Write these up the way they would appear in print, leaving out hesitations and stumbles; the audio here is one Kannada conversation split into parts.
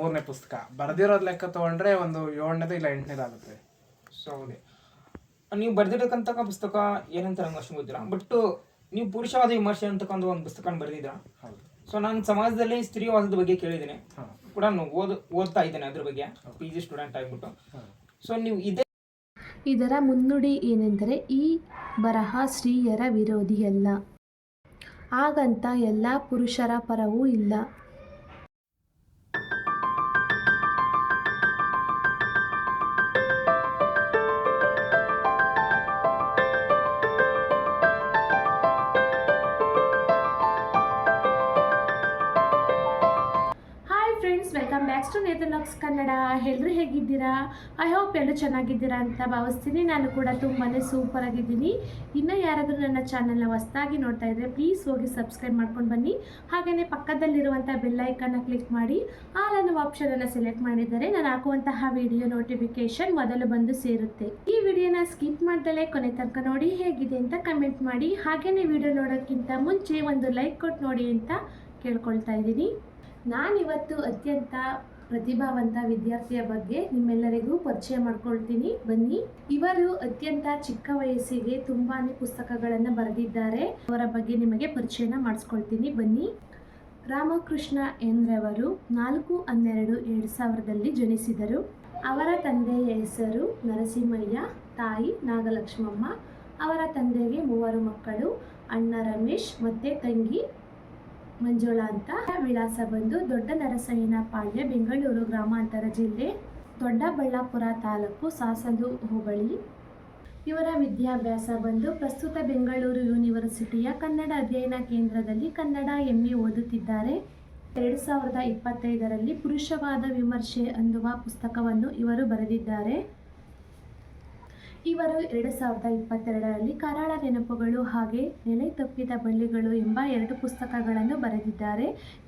ಮೂರನೇ ಪುಸ್ತಕ. ಬರೆದಿರೋದು ಲೆಕ್ಕ ತೊಗೊಂಡ್ರೆ ಒಂದು 7ನೇದು ಇಲ್ಲ 8ನೇದು ಆಗುತ್ತೆ. ಸೊ ಹೌದೇ, ನೀವು ಬರೆದಿರತಕ್ಕಂಥ ಪುಸ್ತಕ ಏನಂತ ನಂಗೆ ಅಷ್ಟು ಗೊತ್ತಿಲ್ಲ, ಬಟ್ ನೀವು ಪುರುಷವಾದ ವಿಮರ್ಶೆ ಅಂತಕ್ಕಂಥ ಒಂದು ಪುಸ್ತಕ ಬರೆದಿದ್ದೀರಾ. ಹೌದು. ಸೊ ನಾನು ಸಮಾಜದಲ್ಲಿ ಸ್ತ್ರೀವಾದದ ಬಗ್ಗೆ ಕೇಳಿದ್ದೀನಿ ಕೂಡ, ಓದ್ತಾ ಇದ್ದೇನೆ ಅದ್ರ ಬಗ್ಗೆ, PG ಸ್ಟೂಡೆಂಟ್ ಆಗಿಬಿಟ್ಟು. ಸೊ ನೀವು ಇದರ ಮುನ್ನುಡಿ ಏನೆಂದರೆ, ಈ ಬರಹ ಸ್ತ್ರೀಯರ ವಿರೋಧಿಯಲ್ಲ, ಹಾಗಂತ ಎಲ್ಲ ಪುರುಷರ ಪರವೂ ಇಲ್ಲ. Welcome back to Nethan vlogs Kannada. ಎಲ್ಲರೂ ಹೇಗಿದ್ದೀರಾ? ಐ ಹೋಪ್ ಎಲ್ಲರೂ ಚೆನ್ನಾಗಿದ್ದೀರಾ ಅಂತ ಭಾವಿಸ್ತೀನಿ. ನಾನು ಕೂಡ ತುಂಬಾ ಸೂಪರ್ ಆಗಿದ್ದೀನಿ. ಇನ್ನೂ ಯಾರಾದರೂ ನನ್ನ ಚಾನಲ್ನ ಹೊಸದಾಗಿ ನೋಡ್ತಾ ಇದ್ದರೆ ಪ್ಲೀಸ್ ಹೋಗಿ ಸಬ್ಸ್ಕ್ರೈಬ್ ಮಾಡ್ಕೊಂಡು ಬನ್ನಿ. ಹಾಗೆಯೇ ಪಕ್ಕದಲ್ಲಿರುವಂಥ ಬೆಲ್ ಐಕನ್ನ ಕ್ಲಿಕ್ ಮಾಡಿ ಆಲ್ ಅನ್ನೋ ಆಪ್ಷನನ್ನು ಸೆಲೆಕ್ಟ್ ಮಾಡಿದರೆ ನಾನು ಹಾಕುವಂತಹ ವಿಡಿಯೋ ನೋಟಿಫಿಕೇಶನ್ ಮೊದಲು ಬಂದು ಸೇರುತ್ತೆ. ಈ ವಿಡಿಯೋನ ಸ್ಕಿಪ್ ಮಾಡ್ದಲೇ ಕೊನೆ ತನಕ ನೋಡಿ, ಹೇಗಿದೆ ಅಂತ ಕಮೆಂಟ್ ಮಾಡಿ. ಹಾಗೆಯೇ ವಿಡಿಯೋ ನೋಡೋಕ್ಕಿಂತ ಮುಂಚೆ ಒಂದು ಲೈಕ್ ಕೊಟ್ಟು ನೋಡಿ ಅಂತ ಕೇಳ್ಕೊಳ್ತಾ ಇದ್ದೀನಿ. ನಾನಿವತ್ತು ಅತ್ಯಂತ ಪ್ರತಿಭಾವಂತ ವಿದ್ಯಾರ್ಥಿಯ ಬಗ್ಗೆ ನಿಮ್ಮೆಲ್ಲರಿಗೂ ಪರಿಚಯ ಮಾಡ್ಕೊಳ್ತೀನಿ, ಬನ್ನಿ. ಇವರು ಅತ್ಯಂತ ಚಿಕ್ಕ ವಯಸ್ಸಿಗೆ ತುಂಬಾ ಪುಸ್ತಕಗಳನ್ನು ಬರೆದಿದ್ದಾರೆ. ಅವರ ಬಗ್ಗೆ ನಿಮಗೆ ಪರಿಚಯನ ಮಾಡಿಸ್ಕೊಳ್ತೀನಿ, ಬನ್ನಿ. ರಾಮಕೃಷ್ಣ ಎನ್ ರವರು 4/12/2000 ಜನಿಸಿದರು. ಅವರ ತಂದೆಯ ಹೆಸರು ನರಸಿಂಹಯ್ಯ, ತಾಯಿ ನಾಗಲಕ್ಷ್ಮಮ್ಮ. ಅವರ ತಂದೆಗೆ 3 ಮಕ್ಕಳು, ಅಣ್ಣ ರಮೇಶ್ ಮತ್ತು ತಂಗಿ ಮಂಜುಳಾ ಅಂತ. ವಿಳಾಸ ಬಂದು ದೊಡ್ಡ ನರಸಯ್ಯನಪಾಳ್ಯ, ಬೆಂಗಳೂರು ಗ್ರಾಮಾಂತರ ಜಿಲ್ಲೆ, ದೊಡ್ಡಬಳ್ಳಾಪುರ ತಾಲೂಕು, ಸಾಸಲು ಹೋಬಳಿ. ಇವರ ವಿದ್ಯಾಭ್ಯಾಸ ಬಂದು ಪ್ರಸ್ತುತ ಬೆಂಗಳೂರು ಯೂನಿವರ್ಸಿಟಿಯ ಕನ್ನಡ ಅಧ್ಯಯನ ಕೇಂದ್ರದಲ್ಲಿ ಕನ್ನಡ MA ಓದುತ್ತಿದ್ದಾರೆ. 2025ರಲ್ಲಿ ಪುರುಷವಾದ ವಿಮರ್ಶೆ ಅನ್ನುವ ಪುಸ್ತಕವನ್ನು ಇವರು ಬರೆದಿದ್ದಾರೆ. ಇವರು 2022ರಲ್ಲಿ ಕರಾಳ ನೆನಪುಗಳು ಹಾಗೆ ನೆಲೆ ತಪ್ಪಿದ ಬಳ್ಳಿಗಳು ಎಂಬ 2 ಪುಸ್ತಕಗಳನ್ನು ಬರೆದಿದ್ದಾರೆ.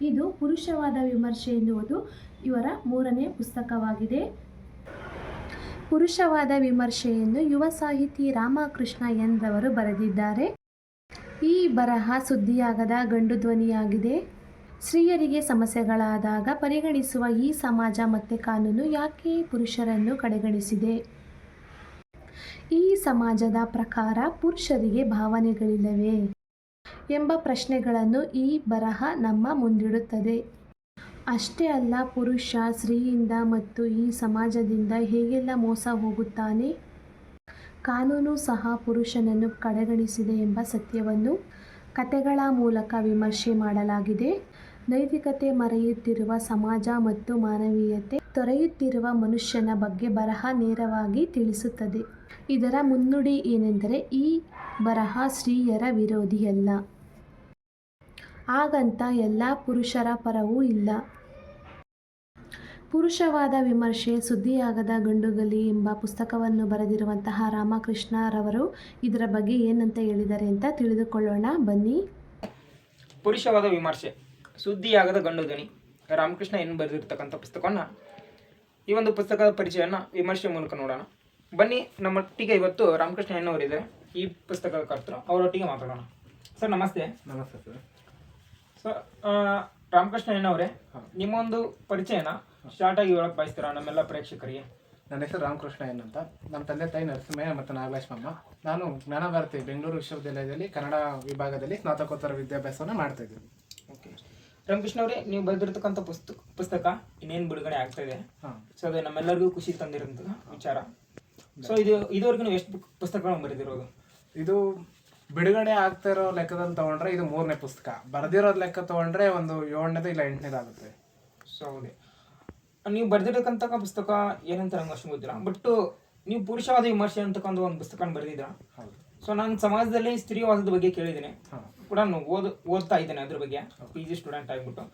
ಇದು ಪುರುಷವಾದ ವಿಮರ್ಶೆ ಎನ್ನುವುದು ಇವರ 3ನೇ ಪುಸ್ತಕವಾಗಿದೆ. ಪುರುಷವಾದ ವಿಮರ್ಶೆಯನ್ನು ಯುವ ಸಾಹಿತಿ ರಾಮಕೃಷ್ಣ ಎನ್ ರವರು ಬರೆದಿದ್ದಾರೆ. ಈ ಬರಹ ಸುದ್ದಿಯಾಗದ ಗಂಡು ಧ್ವನಿಯಾಗಿದೆ. ಸ್ತ್ರೀಯರಿಗೆ ಸಮಸ್ಯೆಗಳಾದಾಗ ಪರಿಗಣಿಸುವ ಈ ಸಮಾಜ ಮತ್ತು ಕಾನೂನು ಯಾಕೆ ಪುರುಷರನ್ನು ಕಡೆಗಣಿಸಿದೆ? ಈ ಸಮಾಜದ ಪ್ರಕಾರ ಪುರುಷರಿಗೆ ಭಾವನೆಗಳಿಲ್ಲವೇ ಎಂಬ ಪ್ರಶ್ನೆಗಳನ್ನು ಈ ಬರಹ ನಮ್ಮ ಮುಂದಿಡುತ್ತದೆ. ಅಷ್ಟೇ ಅಲ್ಲ, ಪುರುಷ ಸ್ತ್ರೀಯಿಂದ ಮತ್ತು ಈ ಸಮಾಜದಿಂದ ಹೇಗೆಲ್ಲ ಮೋಸ ಹೋಗುತ್ತಾನೆ, ಕಾನೂನು ಸಹ ಪುರುಷನನ್ನು ಕಡೆಗಣಿಸಿದೆ ಎಂಬ ಸತ್ಯವನ್ನು ಕಥೆಗಳ ಮೂಲಕ ವಿಮರ್ಶೆ ಮಾಡಲಾಗಿದೆ. ನೈತಿಕತೆ ಮರೆಯುತ್ತಿರುವ ಸಮಾಜ ಮತ್ತು ಮಾನವೀಯತೆ ತೊರೆಯುತ್ತಿರುವ ಮನುಷ್ಯನ ಬಗ್ಗೆ ಬರಹ ನೇರವಾಗಿ ತಿಳಿಸುತ್ತದೆ. ಇದರ ಮುನ್ನುಡಿ ಏನೆಂದರೆ, ಈ ಬರಹ ಸ್ತ್ರೀಯರ ವಿರೋಧಿಯಲ್ಲ, ಹಾಗಂತ ಎಲ್ಲ ಪುರುಷರ ಪರವೂ ಇಲ್ಲ. ಪುರುಷವಾದ ವಿಮರ್ಶೆ ಸುದ್ದಿಯಾಗದ ಗಂಡುಗಲಿ ಎಂಬ ಪುಸ್ತಕವನ್ನು ಬರೆದಿರುವಂತಹ ರಾಮಕೃಷ್ಣ ರವರು ಇದರ ಬಗ್ಗೆ ಏನಂತ ಹೇಳಿದ್ದಾರೆ ಅಂತ ತಿಳಿದುಕೊಳ್ಳೋಣ, ಬನ್ನಿ. ಪುರುಷವಾದ ವಿಮರ್ಶೆ ಸುದ್ದಿಯಾಗದ ಗಂಡು ಧ್ವನಿ, ರಾಮಕೃಷ್ಣ ಎನ್ ಬರೆದಿರ್ತಕ್ಕಂಥ ಪುಸ್ತಕವನ್ನು, ಈ ಒಂದು ಪುಸ್ತಕದ ಪರಿಚಯನ ವಿಮರ್ಶೆ ಮೂಲಕ ನೋಡೋಣ, ಬನ್ನಿ. ನಮ್ಮೊಟ್ಟಿಗೆ ಇವತ್ತು ರಾಮಕೃಷ್ಣ ಎನ್ ಅವರಿದ್ದಾರೆ, ಈ ಪುಸ್ತಕದ ಕರ್ತರು. ಅವರೊಟ್ಟಿಗೆ ಮಾತಾಡೋಣ. ಸರ್ ನಮಸ್ತೆ. ನಮಸ್ತೆ ಸರ್. ಸರ್, ರಾಮಕೃಷ್ಣ ಎನ್ ಅವರೇ, ನಿಮ್ಮ ಒಂದು ಪರಿಚಯನ ಶಾರ್ಟ್ ಆಗಿ ಹೇಳಕ್ ಬಯಸ್ತೀರಾ ನಮ್ಮೆಲ್ಲ ಪ್ರೇಕ್ಷಕರಿಗೆ? ನನ್ನ ಹೆಸರು ರಾಮಕೃಷ್ಣ ಎನ್ ಅಂತ. ನಮ್ಮ ತಂದೆ ತಾಯಿ ನರಸಿಂಹಯ್ಯ ಮತ್ತು ನಾಗಲಕ್ಷ್ಮಮ್ಮ. ನಾನು ಜ್ಞಾನಭಾರತಿ ಬೆಂಗಳೂರು ವಿಶ್ವವಿದ್ಯಾಲಯದಲ್ಲಿ ಕನ್ನಡ ವಿಭಾಗದಲ್ಲಿ ಸ್ನಾತಕೋತ್ತರ ವಿದ್ಯಾಭ್ಯಾಸವನ್ನು ಮಾಡ್ತಾ ಇದ್ದೀನಿ. ಓಕೆ ರಾಮಕೃಷ್ಣ ಅವರೇ, ನೀವು ಬರೆದಿರ್ತಕ್ಕಂಥ ಪುಸ್ತಕ ಇನ್ನೇನು ಬಿಡುಗಡೆ ಆಗ್ತಾ ಇದೆ. ಸೊ ಅದು ನಮ್ಮೆಲ್ಲರಿಗೂ ಖುಷಿ ತಂದಿರೋಂಥ ವಿಚಾರ. ಸೊ ಇದುವರೆಗೂ ನೀವು ಎಷ್ಟು ಪುಸ್ತಕಗಳನ್ನು ಬರೆದಿರೋದು? ಇದು ಬಿಡುಗಡೆ ಆಗ್ತಾ ಇರೋ ಲೆಕ್ಕದಲ್ಲಿ ತೊಗೊಂಡ್ರೆ ಇದು 3ನೇ ಪುಸ್ತಕ. ಬರೆದಿರೋದು ಲೆಕ್ಕ ತೊಗೊಂಡ್ರೆ ಒಂದು 7ನೇದು ಇಲ್ಲ 8ನೇದು ಆಗುತ್ತೆ. ಸೊ ಹೌದೇ, ನೀವು ಬರೆದಿರತಕ್ಕಂಥ ಪುಸ್ತಕ ಏನಂತ ನಂಗೆ ಅಷ್ಟು ಗೊತ್ತಿಲ್ಲ, ಬಟ್ ನೀವು ಪುರುಷವಾದ ವಿಮರ್ಶೆ ಅಂತಕ್ಕಂಥ ಒಂದು ಪುಸ್ತಕ ಬರೆದಿದ್ದೀರಾ. ಹೌದು. ಸೊ ನಾನು ಸಮಾಜದಲ್ಲಿ ಸ್ತ್ರೀವಾದದ ಬಗ್ಗೆ ಕೇಳಿದ್ದೀನಿ ಕೂಡ, ಓದ್ತಾ ಇದ್ದೇನೆ ಅದ್ರ ಬಗ್ಗೆ, PG ಸ್ಟೂಡೆಂಟ್ ಆಗಿಬಿಟ್ಟು.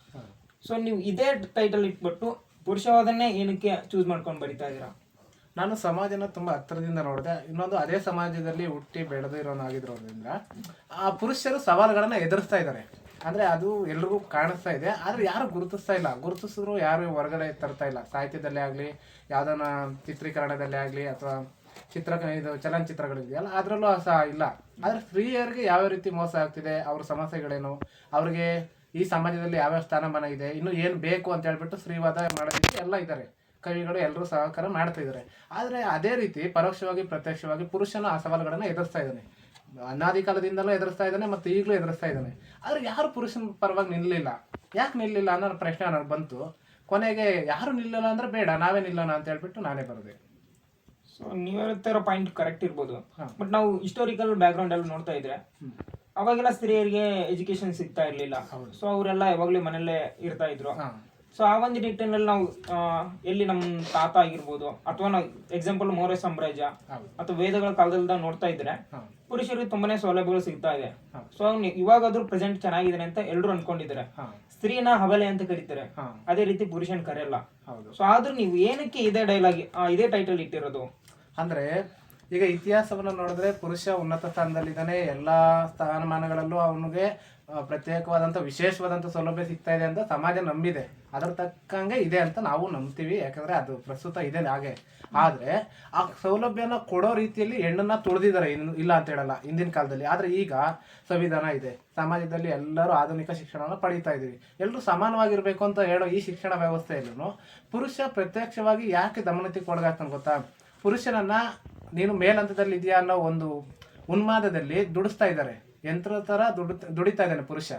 ಸೊ ನೀವು ಇದೇ ಟೈಟಲ್ ಇಟ್ಬಿಟ್ಟು ಪುರುಷವಾದನ್ನೇ ಏನಕ್ಕೆ ಚೂಸ್ ಮಾಡ್ಕೊಂಡು ಬರಿತಾ ಇದ್ದೀರಾ? ನಾನು ಸಮಾಜನ ತುಂಬ ಹತ್ತಿರದಿಂದ ನೋಡಿದೆ. ಇನ್ನೊಂದು, ಅದೇ ಸಮಾಜದಲ್ಲಿ ಹುಟ್ಟಿ ಬೆಳೆದಿರೋನಾಗಿರೋದ್ರಿಂದ ಆ ಪುರುಷರು ಸವಾಲುಗಳನ್ನ ಎದುರಿಸ್ತಾ ಇದ್ದಾರೆ. ಅಂದರೆ ಅದು ಎಲ್ರಿಗೂ ಕಾಣಿಸ್ತಾ ಇದೆ, ಆದರೆ ಯಾರು ಗುರುತಿಸ್ತಾ ಇಲ್ಲ. ಗುರುತಿಸಿದ್ರು ಯಾರು ಹೊರಗಡೆ ತರ್ತಾ ಇಲ್ಲ. ಸಾಹಿತ್ಯದಲ್ಲೇ ಆಗಲಿ, ಯಾವುದನ್ನ ಚಿತ್ರೀಕರಣದಲ್ಲೇ ಆಗಲಿ, ಅಥವಾ ಇದು ಚಲನಚಿತ್ರಗಳಿದೆಯಲ್ಲ ಅದರಲ್ಲೂ ಸಹ ಇಲ್ಲ. ಆದರೆ ಸ್ತ್ರೀಯರಿಗೆ ಯಾವ ರೀತಿ ಮೋಸ ಆಗ್ತಿದೆ, ಅವ್ರ ಸಮಸ್ಯೆಗಳೇನು, ಅವ್ರಿಗೆ ಈ ಸಮಾಜದಲ್ಲಿ ಯಾವ್ಯಾವ ಸ್ಥಾನಮಾನ ಇದೆ, ಇನ್ನು ಏನು ಬೇಕು ಅಂತ ಹೇಳ್ಬಿಟ್ಟು ಸ್ತ್ರೀವಾದ ಮಾಡೋದಕ್ಕೆ ಎಲ್ಲ ಇದ್ದಾರೆ, ಕವಿಗಳು ಎಲ್ಲರೂ ಸಹಕಾರ ಮಾಡ್ತಾ ಇದ್ದಾರೆ. ಆದರೆ ಅದೇ ರೀತಿ ಪರೋಕ್ಷವಾಗಿ ಪ್ರತ್ಯಕ್ಷವಾಗಿ ಪುರುಷನ ಆ ಸವಾಲುಗಳನ್ನು ಎದುರಿಸ್ತಾ ಇದ್ದಾನೆ. ಅನಾದಿ ಕಾಲದಿಂದಲೂ ಎದುರಿಸ್ತಾ ಇದ್ದಾನೆ ಮತ್ತು ಈಗಲೂ ಎದುರಿಸ್ತಾ ಇದ್ದಾನೆ. ಆದರೆ ಯಾರು ಪುರುಷನ ಪರವಾಗಿ ನಿಲ್ಲಲಿಲ್ಲ, ಯಾಕೆ ನಿಲ್ಲಲಿಲ್ಲ ಅನ್ನೋ ಪ್ರಶ್ನೆ ನನಗೆ ಬಂತು. ಕೊನೆಗೆ ಯಾರು ನಿಲ್ಲಲ್ಲ ಅಂದ್ರೆ ಬೇಡ ನಾವೇ ನಿಲ್ಲೋಣ ಅಂತ ಹೇಳ್ಬಿಟ್ಟು ನಾನೇ ಬರದೆ. ಸೊ ನೀವು ಹೇಳ್ತಿರೋ ಪಾಯಿಂಟ್ ಕರೆಕ್ಟ್ ಇರ್ಬೋದು, ಬಟ್ ನಾವು ಹಿಸ್ಟೋರಿಕಲ್ ಬ್ಯಾಕ್ಗ್ರೌಂಡ್ ಎಲ್ಲ ನೋಡ್ತಾ ಇದ್ರೆ ಅವಾಗೆಲ್ಲ ಸ್ತ್ರೀಯರಿಗೆ ಎಜುಕೇಶನ್ ಸಿಗ್ತಾ ಇರ್ಲಿಲ್ಲ. ಸೊ ಅವರೆಲ್ಲ ಯಾವಾಗ್ಲೂ ಮನೆಯಲ್ಲೇ ಇರ್ತಾ ಇದ್ರು. ಸೊ ಆ ಒಂದು ನಿಟ್ಟಿನಲ್ಲಿ ನಾವು ಎಲ್ಲಿ ನಮ್ಮ ತಾತ ಆಗಿರ್ಬೋದು ಅಥವಾ ನಾವು ಎಕ್ಸಾಂಪಲ್ ಮೌರ್ಯ ಸಾಮ್ರಾಜ್ಯ ಅಥವಾ ವೇದಗಳ ಕಾಲದಿಂದ ನೋಡ್ತಾ ಇದ್ರೆ ಪುರುಷರಿಗೆ ತುಂಬಾನೇ ಸೌಲಭ್ಯಗಳು ಸಿಗ್ತಾ ಇದೆ. ಸೊ ಇವಾಗಾದ್ರೂ ಪ್ರೆಸೆಂಟ್ ಚೆನ್ನಾಗಿದೆ ಅಂತ ಎಲ್ಲರೂ ಅನ್ಕೊಂಡಿದ್ದಾರೆ. ಸ್ತ್ರೀನ ಹಬಲೆ ಅಂತ ಕರೀತಾರೆ, ಅದೇ ರೀತಿ ಪುರುಷನ್ ಕರೆಯಲ್ಲ. ಸೊ ಆದ್ರೂ ನೀವು ಏನಕ್ಕೆ ಇದೇ ಡೈಲಾಗ್ ಇದೇ ಟೈಟಲ್ ಇಟ್ಟಿರೋದು ಅಂದ್ರೆ ಈಗ ಇತಿಹಾಸವನ್ನು ನೋಡಿದ್ರೆ ಪುರುಷ ಉನ್ನತ ಸ್ಥಾನದಲ್ಲಿದ್ದಾನೆ, ಎಲ್ಲ ಸ್ಥಾನಮಾನಗಳಲ್ಲೂ ಅವನಿಗೆ ಪ್ರತ್ಯೇಕವಾದಂಥ ವಿಶೇಷವಾದಂಥ ಸೌಲಭ್ಯ ಸಿಗ್ತಾ ಇದೆ ಅಂತ ಸಮಾಜ ನಂಬಿದೆ. ಅದರ ತಕ್ಕಂಗೆ ಇದೆ ಅಂತ ನಾವು ನಂಬ್ತೀವಿ, ಯಾಕಂದ್ರೆ ಅದು ಪ್ರಸ್ತುತ ಇದೆ ಹಾಗೆ. ಆದರೆ ಆ ಸೌಲಭ್ಯನ ಕೊಡೋ ರೀತಿಯಲ್ಲಿ ಹೆಣ್ಣನ್ನ ತುಳಿದಿದ್ದಾರೆ, ಇಲ್ಲ ಅಂತ ಹೇಳಲ್ಲ ಹಿಂದಿನ ಕಾಲದಲ್ಲಿ. ಆದರೆ ಈಗ ಸಂವಿಧಾನ ಇದೆ, ಸಮಾಜದಲ್ಲಿ ಎಲ್ಲರೂ ಆಧುನಿಕ ಶಿಕ್ಷಣವನ್ನು ಪಡೀತಾ ಇದ್ದೀವಿ, ಎಲ್ಲರೂ ಸಮಾನವಾಗಿರ್ಬೇಕು ಅಂತ ಹೇಳೋ ಈ ಶಿಕ್ಷಣ ವ್ಯವಸ್ಥೆಯಲ್ಲೂ ಪುರುಷ ಪ್ರತ್ಯಕ್ಷವಾಗಿ ಯಾಕೆ ದಮನತಿಗೆ ಒಳಗಾಗ್ತಾನೆ ಗೊತ್ತಾ? ಪುರುಷನನ್ನ ನೀನು ಮೇಲಂತದಲ್ಲಿ ಇದೆಯಾ ಅನ್ನೋ ಒಂದು ಉನ್ಮಾದದಲ್ಲಿ ದುಡಿಸ್ತಾ ಇದ್ದಾರೆ, ಯಂತ್ರ ಥರ ದುಡಿತಾ ಇದ್ದಾನೆ ಪುರುಷ.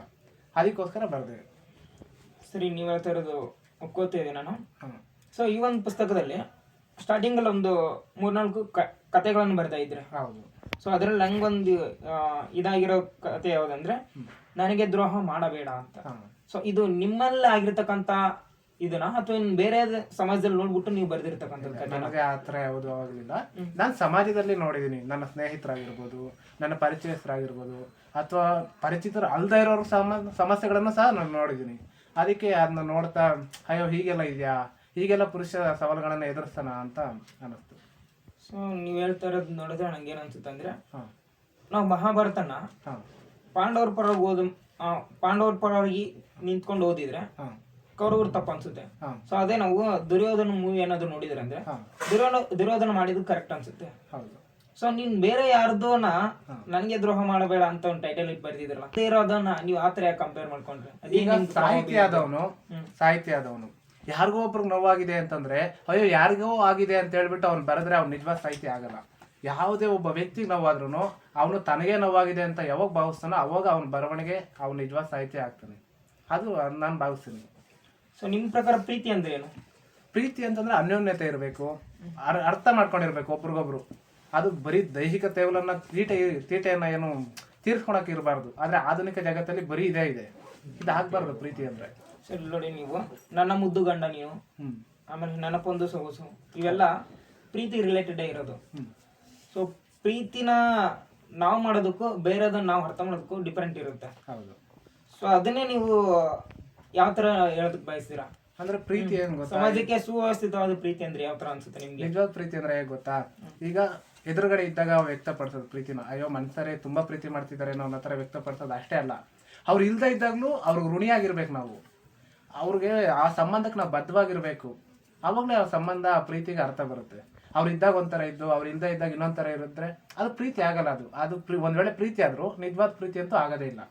ಅದಕ್ಕೋಸ್ಕರ ಬರೆದೆ. ಸರಿ, ನೀವು ಹೇಳ್ತಾ ಇರೋದು ಒಪ್ಕೋತಾ ಇದ್ದೀನಿ ನಾನು. ಸೊ ಈ ಒಂದು ಪುಸ್ತಕದಲ್ಲಿ ಸ್ಟಾರ್ಟಿಂಗ್ ಅಲ್ಲಿ ಒಂದು 3-4 ಕಥೆಗಳನ್ನು ಬರ್ತಾ ಇದ್ರೆ. ಹೌದು. ಸೊ ಅದ್ರಲ್ಲಿ ನಂಗೊಂದು ಇದಾಗಿರೋ ಕಥೆ ಯಾವ್ದಂದ್ರೆ ನನಗೆ ದ್ರೋಹ ಮಾಡಬೇಡ ಅಂತ. ಸೊ ಇದು ನಿಮ್ಮಲ್ಲಿ ಆಗಿರ್ತಕ್ಕಂಥ ಇದನ್ನ ಅಥವಾ ಇನ್ನು ಬೇರೆ ಸಮಾಜದಲ್ಲಿ ನೋಡ್ಬಿಟ್ಟು ನೀವು ಬರ್ದಿರ್ತಕ್ಕಂಥದ್ದು? ನನಗೆ ಆ ಥರ ಯಾವುದು ಆಗಲಿಲ್ಲ. ನಾನು ಸಮಾಜದಲ್ಲಿ ನೋಡಿದ್ದೀನಿ, ನನ್ನ ಸ್ನೇಹಿತರಾಗಿರ್ಬೋದು, ನನ್ನ ಪರಿಚಯಸ್ಥರಾಗಿರ್ಬೋದು, ಅಥವಾ ಪರಿಚಿತರು ಅಲ್ಲದೆ ಇರೋರು ಸಮಸ್ಯೆಗಳನ್ನು ಸಹ ನಾನು ನೋಡಿದ್ದೀನಿ. ಅದಕ್ಕೆ ಅದನ್ನ ನೋಡ್ತಾ ಅಯ್ಯೋ ಹೀಗೆಲ್ಲ ಇದೆಯಾ, ಹೀಗೆಲ್ಲ ಪುರುಷ ಸವಾಲುಗಳನ್ನು ಎದುರಿಸ್ತಾನ ಅಂತ ಅನ್ನಿಸ್ತು. ಸೊ ನೀವು ಹೇಳ್ತಾ ಇರೋದು ನೋಡಿದ್ರೆ ನಂಗೆ ಏನು ಅನ್ಸುತ್ತೆ ಅಂದ್ರೆ, ನಾವು ಮಹಾಭಾರತನ ಪಾಂಡವರ ಪರವಾಗಿ ಪಾಂಡವರ ಪರವಾಗಿ ನಿಂತ್ಕೊಂಡು ಓದಿದ್ರೆ ಕೌರವರು ತಪ್ಪ ಅನ್ಸುತ್ತೆ. ಸೊ ಅದೇ ನಾವು ದುರ್ಯೋಧನ ಮೂವಿ ಏನಾದ್ರು ನೋಡಿದ್ರೆ ಅಂದ್ರೆ ದುರ್ಯೋಧನ ಮಾಡಿದ್ದು ಕರೆಕ್ಟ್ ಅನ್ಸುತ್ತೆ. ಸೊ ನೀನ್ ಬೇರೆ ಯಾರ್ದೋನ ನನ್ಗೆ ದ್ರೋಹ ಮಾಡಬೇಡ ಅಂತ ಒಂದು ಟೈಟಲ್ ಇಟ್ಟು ಬರ್ದಿದ್ರಲ್ಲ, ಇರೋದನ್ನ ನೀವು ಆತರ ಯಾಕೆ ಕಂಪೇರ್ ಮಾಡ್ಕೊಂಡ್ರೆ? ಸಾಹಿತ್ಯ ಆದವನು ಯಾರಿಗೋ ಒಬ್ರಿಗೆ ನೋವಾಗಿದೆ ಅಂತಂದ್ರೆ ಅಯ್ಯೋ ಯಾರಿಗೋ ಆಗಿದೆ ಅಂತ ಹೇಳ್ಬಿಟ್ಟು ಅವ್ನು ಬರೆದ್ರೆ ಅವ್ನು ನಿಜವಾದ ಸಾಹಿತ್ಯ ಆಗಲ್ಲ. ಯಾವುದೇ ಒಬ್ಬ ವ್ಯಕ್ತಿಗೆ ನೋವಾದ್ರೂ ಅವನು ತನಗೇ ನೋವಾಗಿದೆ ಅಂತ ಯಾವಾಗ ಭಾವಿಸ್ತಾನೋ ಅವಾಗ ಅವನ ಬರವಣಿಗೆ ಅವ್ನು ನಿಜವಾದ ಸಾಹಿತ್ಯ ಆಗ್ತಾನೆ. ಅದು ನಾನು ಭಾವಿಸ್ತೀನಿ. ಸೊ ನಿಮ್ ಪ್ರಕಾರ ಪ್ರೀತಿ ಅಂದ್ರೆ ಏನು? ಪ್ರೀತಿ ಅಂತಂದ್ರೆ ಅನ್ಯೋನ್ಯತೆ ಇರಬೇಕು, ಅರ್ಥ ಮಾಡ್ಕೊಂಡಿರ್ಬೇಕು ಒಬ್ರಿಗೊಬ್ರು. ಅದು ಬರೀ ದೈಹಿಕ ತೇವಲನ್ನ ತೀಟೆಯನ್ನ ಏನು ತೀರ್ಸ್ಕೊಳಕ್ ಇರಬಾರ್ದು. ಆದ್ರೆ ಆಧುನಿಕ ಜಗತ್ತಲ್ಲಿ ಬರೀ ಇದೇ ಇದೆ, ಇದು ಆಗ್ಬಾರ್ದು ಪ್ರೀತಿ ಅಂದ್ರೆ. ಸರಿ ನೋಡಿ, ನೀವು ನನ್ನ ಮುದ್ದು ಗಂಡ ನೀವು, ಆಮೇಲೆ ನೆನಪೊಂದು ಸೊಗಸು, ಇವೆಲ್ಲ ಪ್ರೀತಿ ರಿಲೇಟೆಡ್ ಇರೋದು. ಸೊ ಪ್ರೀತಿನ ನಾವು ಮಾಡೋದಕ್ಕೂ ಬೇರೆದನ್ನ ನಾವು ಅರ್ಥ ಮಾಡೋದಕ್ಕೂ ಡಿಫ್ರೆಂಟ್ ಇರುತ್ತೆ. ಹೌದು. ಸೊ ಅದನ್ನೇ ನೀವು ಯಾವ ತರ ಹೇಳೋದಕ್ಕೆ ಬಯಸ್ತೀರಾ? ಅಂದ್ರೆ ಪ್ರೀತಿ ಏನ್ ಗೊತ್ತಾ, ಸಮಾಜಕ್ಕೆ ಸುವ್ಯವಸ್ಥಿತವಾದ ಪ್ರೀತಿ ಅಂದ್ರೆ ಯಾವ ತರ ಅನ್ಸುತ್ತೆ ನಿಮ್ಗೆ? ನಿಜವಾದ ಪ್ರೀತಿ ಅಂದ್ರೆ ಹೇಗೆ ಗೊತ್ತಾ, ಈಗ ಎದುರುಗಡೆ ಇದ್ದಾಗ ವ್ಯಕ್ತಪಡಿಸೋದು ಪ್ರೀತಿನ, ಅಯ್ಯೋ ಮನುಷ್ಯರೇ ತುಂಬಾ ಪ್ರೀತಿ ಮಾಡ್ತಿದ್ದಾರೆ ಅನ್ನೋ ತರ ವ್ಯಕ್ತಪಡಿಸೋದು ಅಷ್ಟೇ ಅಲ್ಲ. ಅವ್ರು ಇಲ್ದೇ ಇದ್ದಾಗ್ಲೂ ಅವ್ರಿಗೆ ಋಣಿಯಾಗಿರ್ಬೇಕು ನಾವು, ಅವ್ರಿಗೆ ಆ ಸಂಬಂಧಕ್ಕೆ ನಾವು ಬದ್ಧವಾಗಿರ್ಬೇಕು. ಅವಾಗಲೇ ಆ ಸಂಬಂಧ ಆ ಪ್ರೀತಿಗೆ ಅರ್ಥ ಬರುತ್ತೆ. ಅವ್ರು ಇದ್ದಾಗ ಒಂಥರ ಇದ್ದು ಅವ್ರು ಇಲ್ದೇ ಇದ್ದಾಗ ಇನ್ನೊಂಥರ ಇರುತ್ತೆ, ಅದು ಪ್ರೀತಿ ಆಗಲ್ಲ. ಅದು ಒಂದ್ ವೇಳೆ ಪ್ರೀತಿ ಆದ್ರೂ ನಿಜವಾದ ಪ್ರೀತಿ ಅಂತೂ ಆಗೋದೇ ಇಲ್ಲ.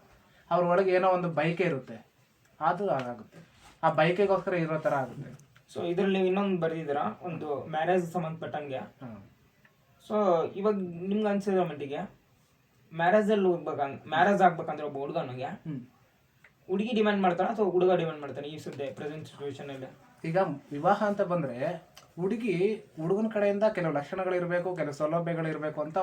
ಅವ್ರ ಒಳಗೆ ಏನೋ ಒಂದು ಬೈಕೆ ಇರುತ್ತೆ, ಅದು ಆಗುತ್ತೆ. ಆ ಬೈಕೆಗೋಸ್ಕರ ಇರೋ ತರ ಆಗುತ್ತೆ. ಸೊ ಇದ್ರಲ್ಲಿ ಇನ್ನೊಂದು ಬರ್ದಿದ್ದೀರಾ ಒಂದು ಮ್ಯಾರೇಜ್ ಸಂಬಂಧಪಟ್ಟಂಗೆ. ಸೊ ಇವಾಗ ನಿಮ್ಗೆ ಅನ್ಸಿರೋ ಮಟ್ಟಿಗೆ ಮ್ಯಾರೇಜ್ ಆಗ್ಬೇಕಂದ್ರೆ ಒಬ್ಬ ಹುಡುಗನಿಗೆ ಹುಡುಗಿ ಡಿಮ್ಯಾಂಡ್ ಮಾಡ್ತಾನ ಅಥವಾ ಹುಡುಗ ಡಿಮ್ಯಾಂಡ್ ಮಾಡ್ತಾನೆ ಈ ಸದ್ಯ ಪ್ರೆಸೆಂಟ್ ಸಿಚುವೇಶನ್ ಅಲ್ಲಿ? ಈಗ ವಿವಾಹ ಅಂತ ಬಂದ್ರೆ ಹುಡುಗನ ಕಡೆಯಿಂದ ಕೆಲವು ಲಕ್ಷಣಗಳಿರ್ಬೇಕು, ಕೆಲವು ಸೌಲಭ್ಯಗಳಿರ್ಬೇಕು ಅಂತ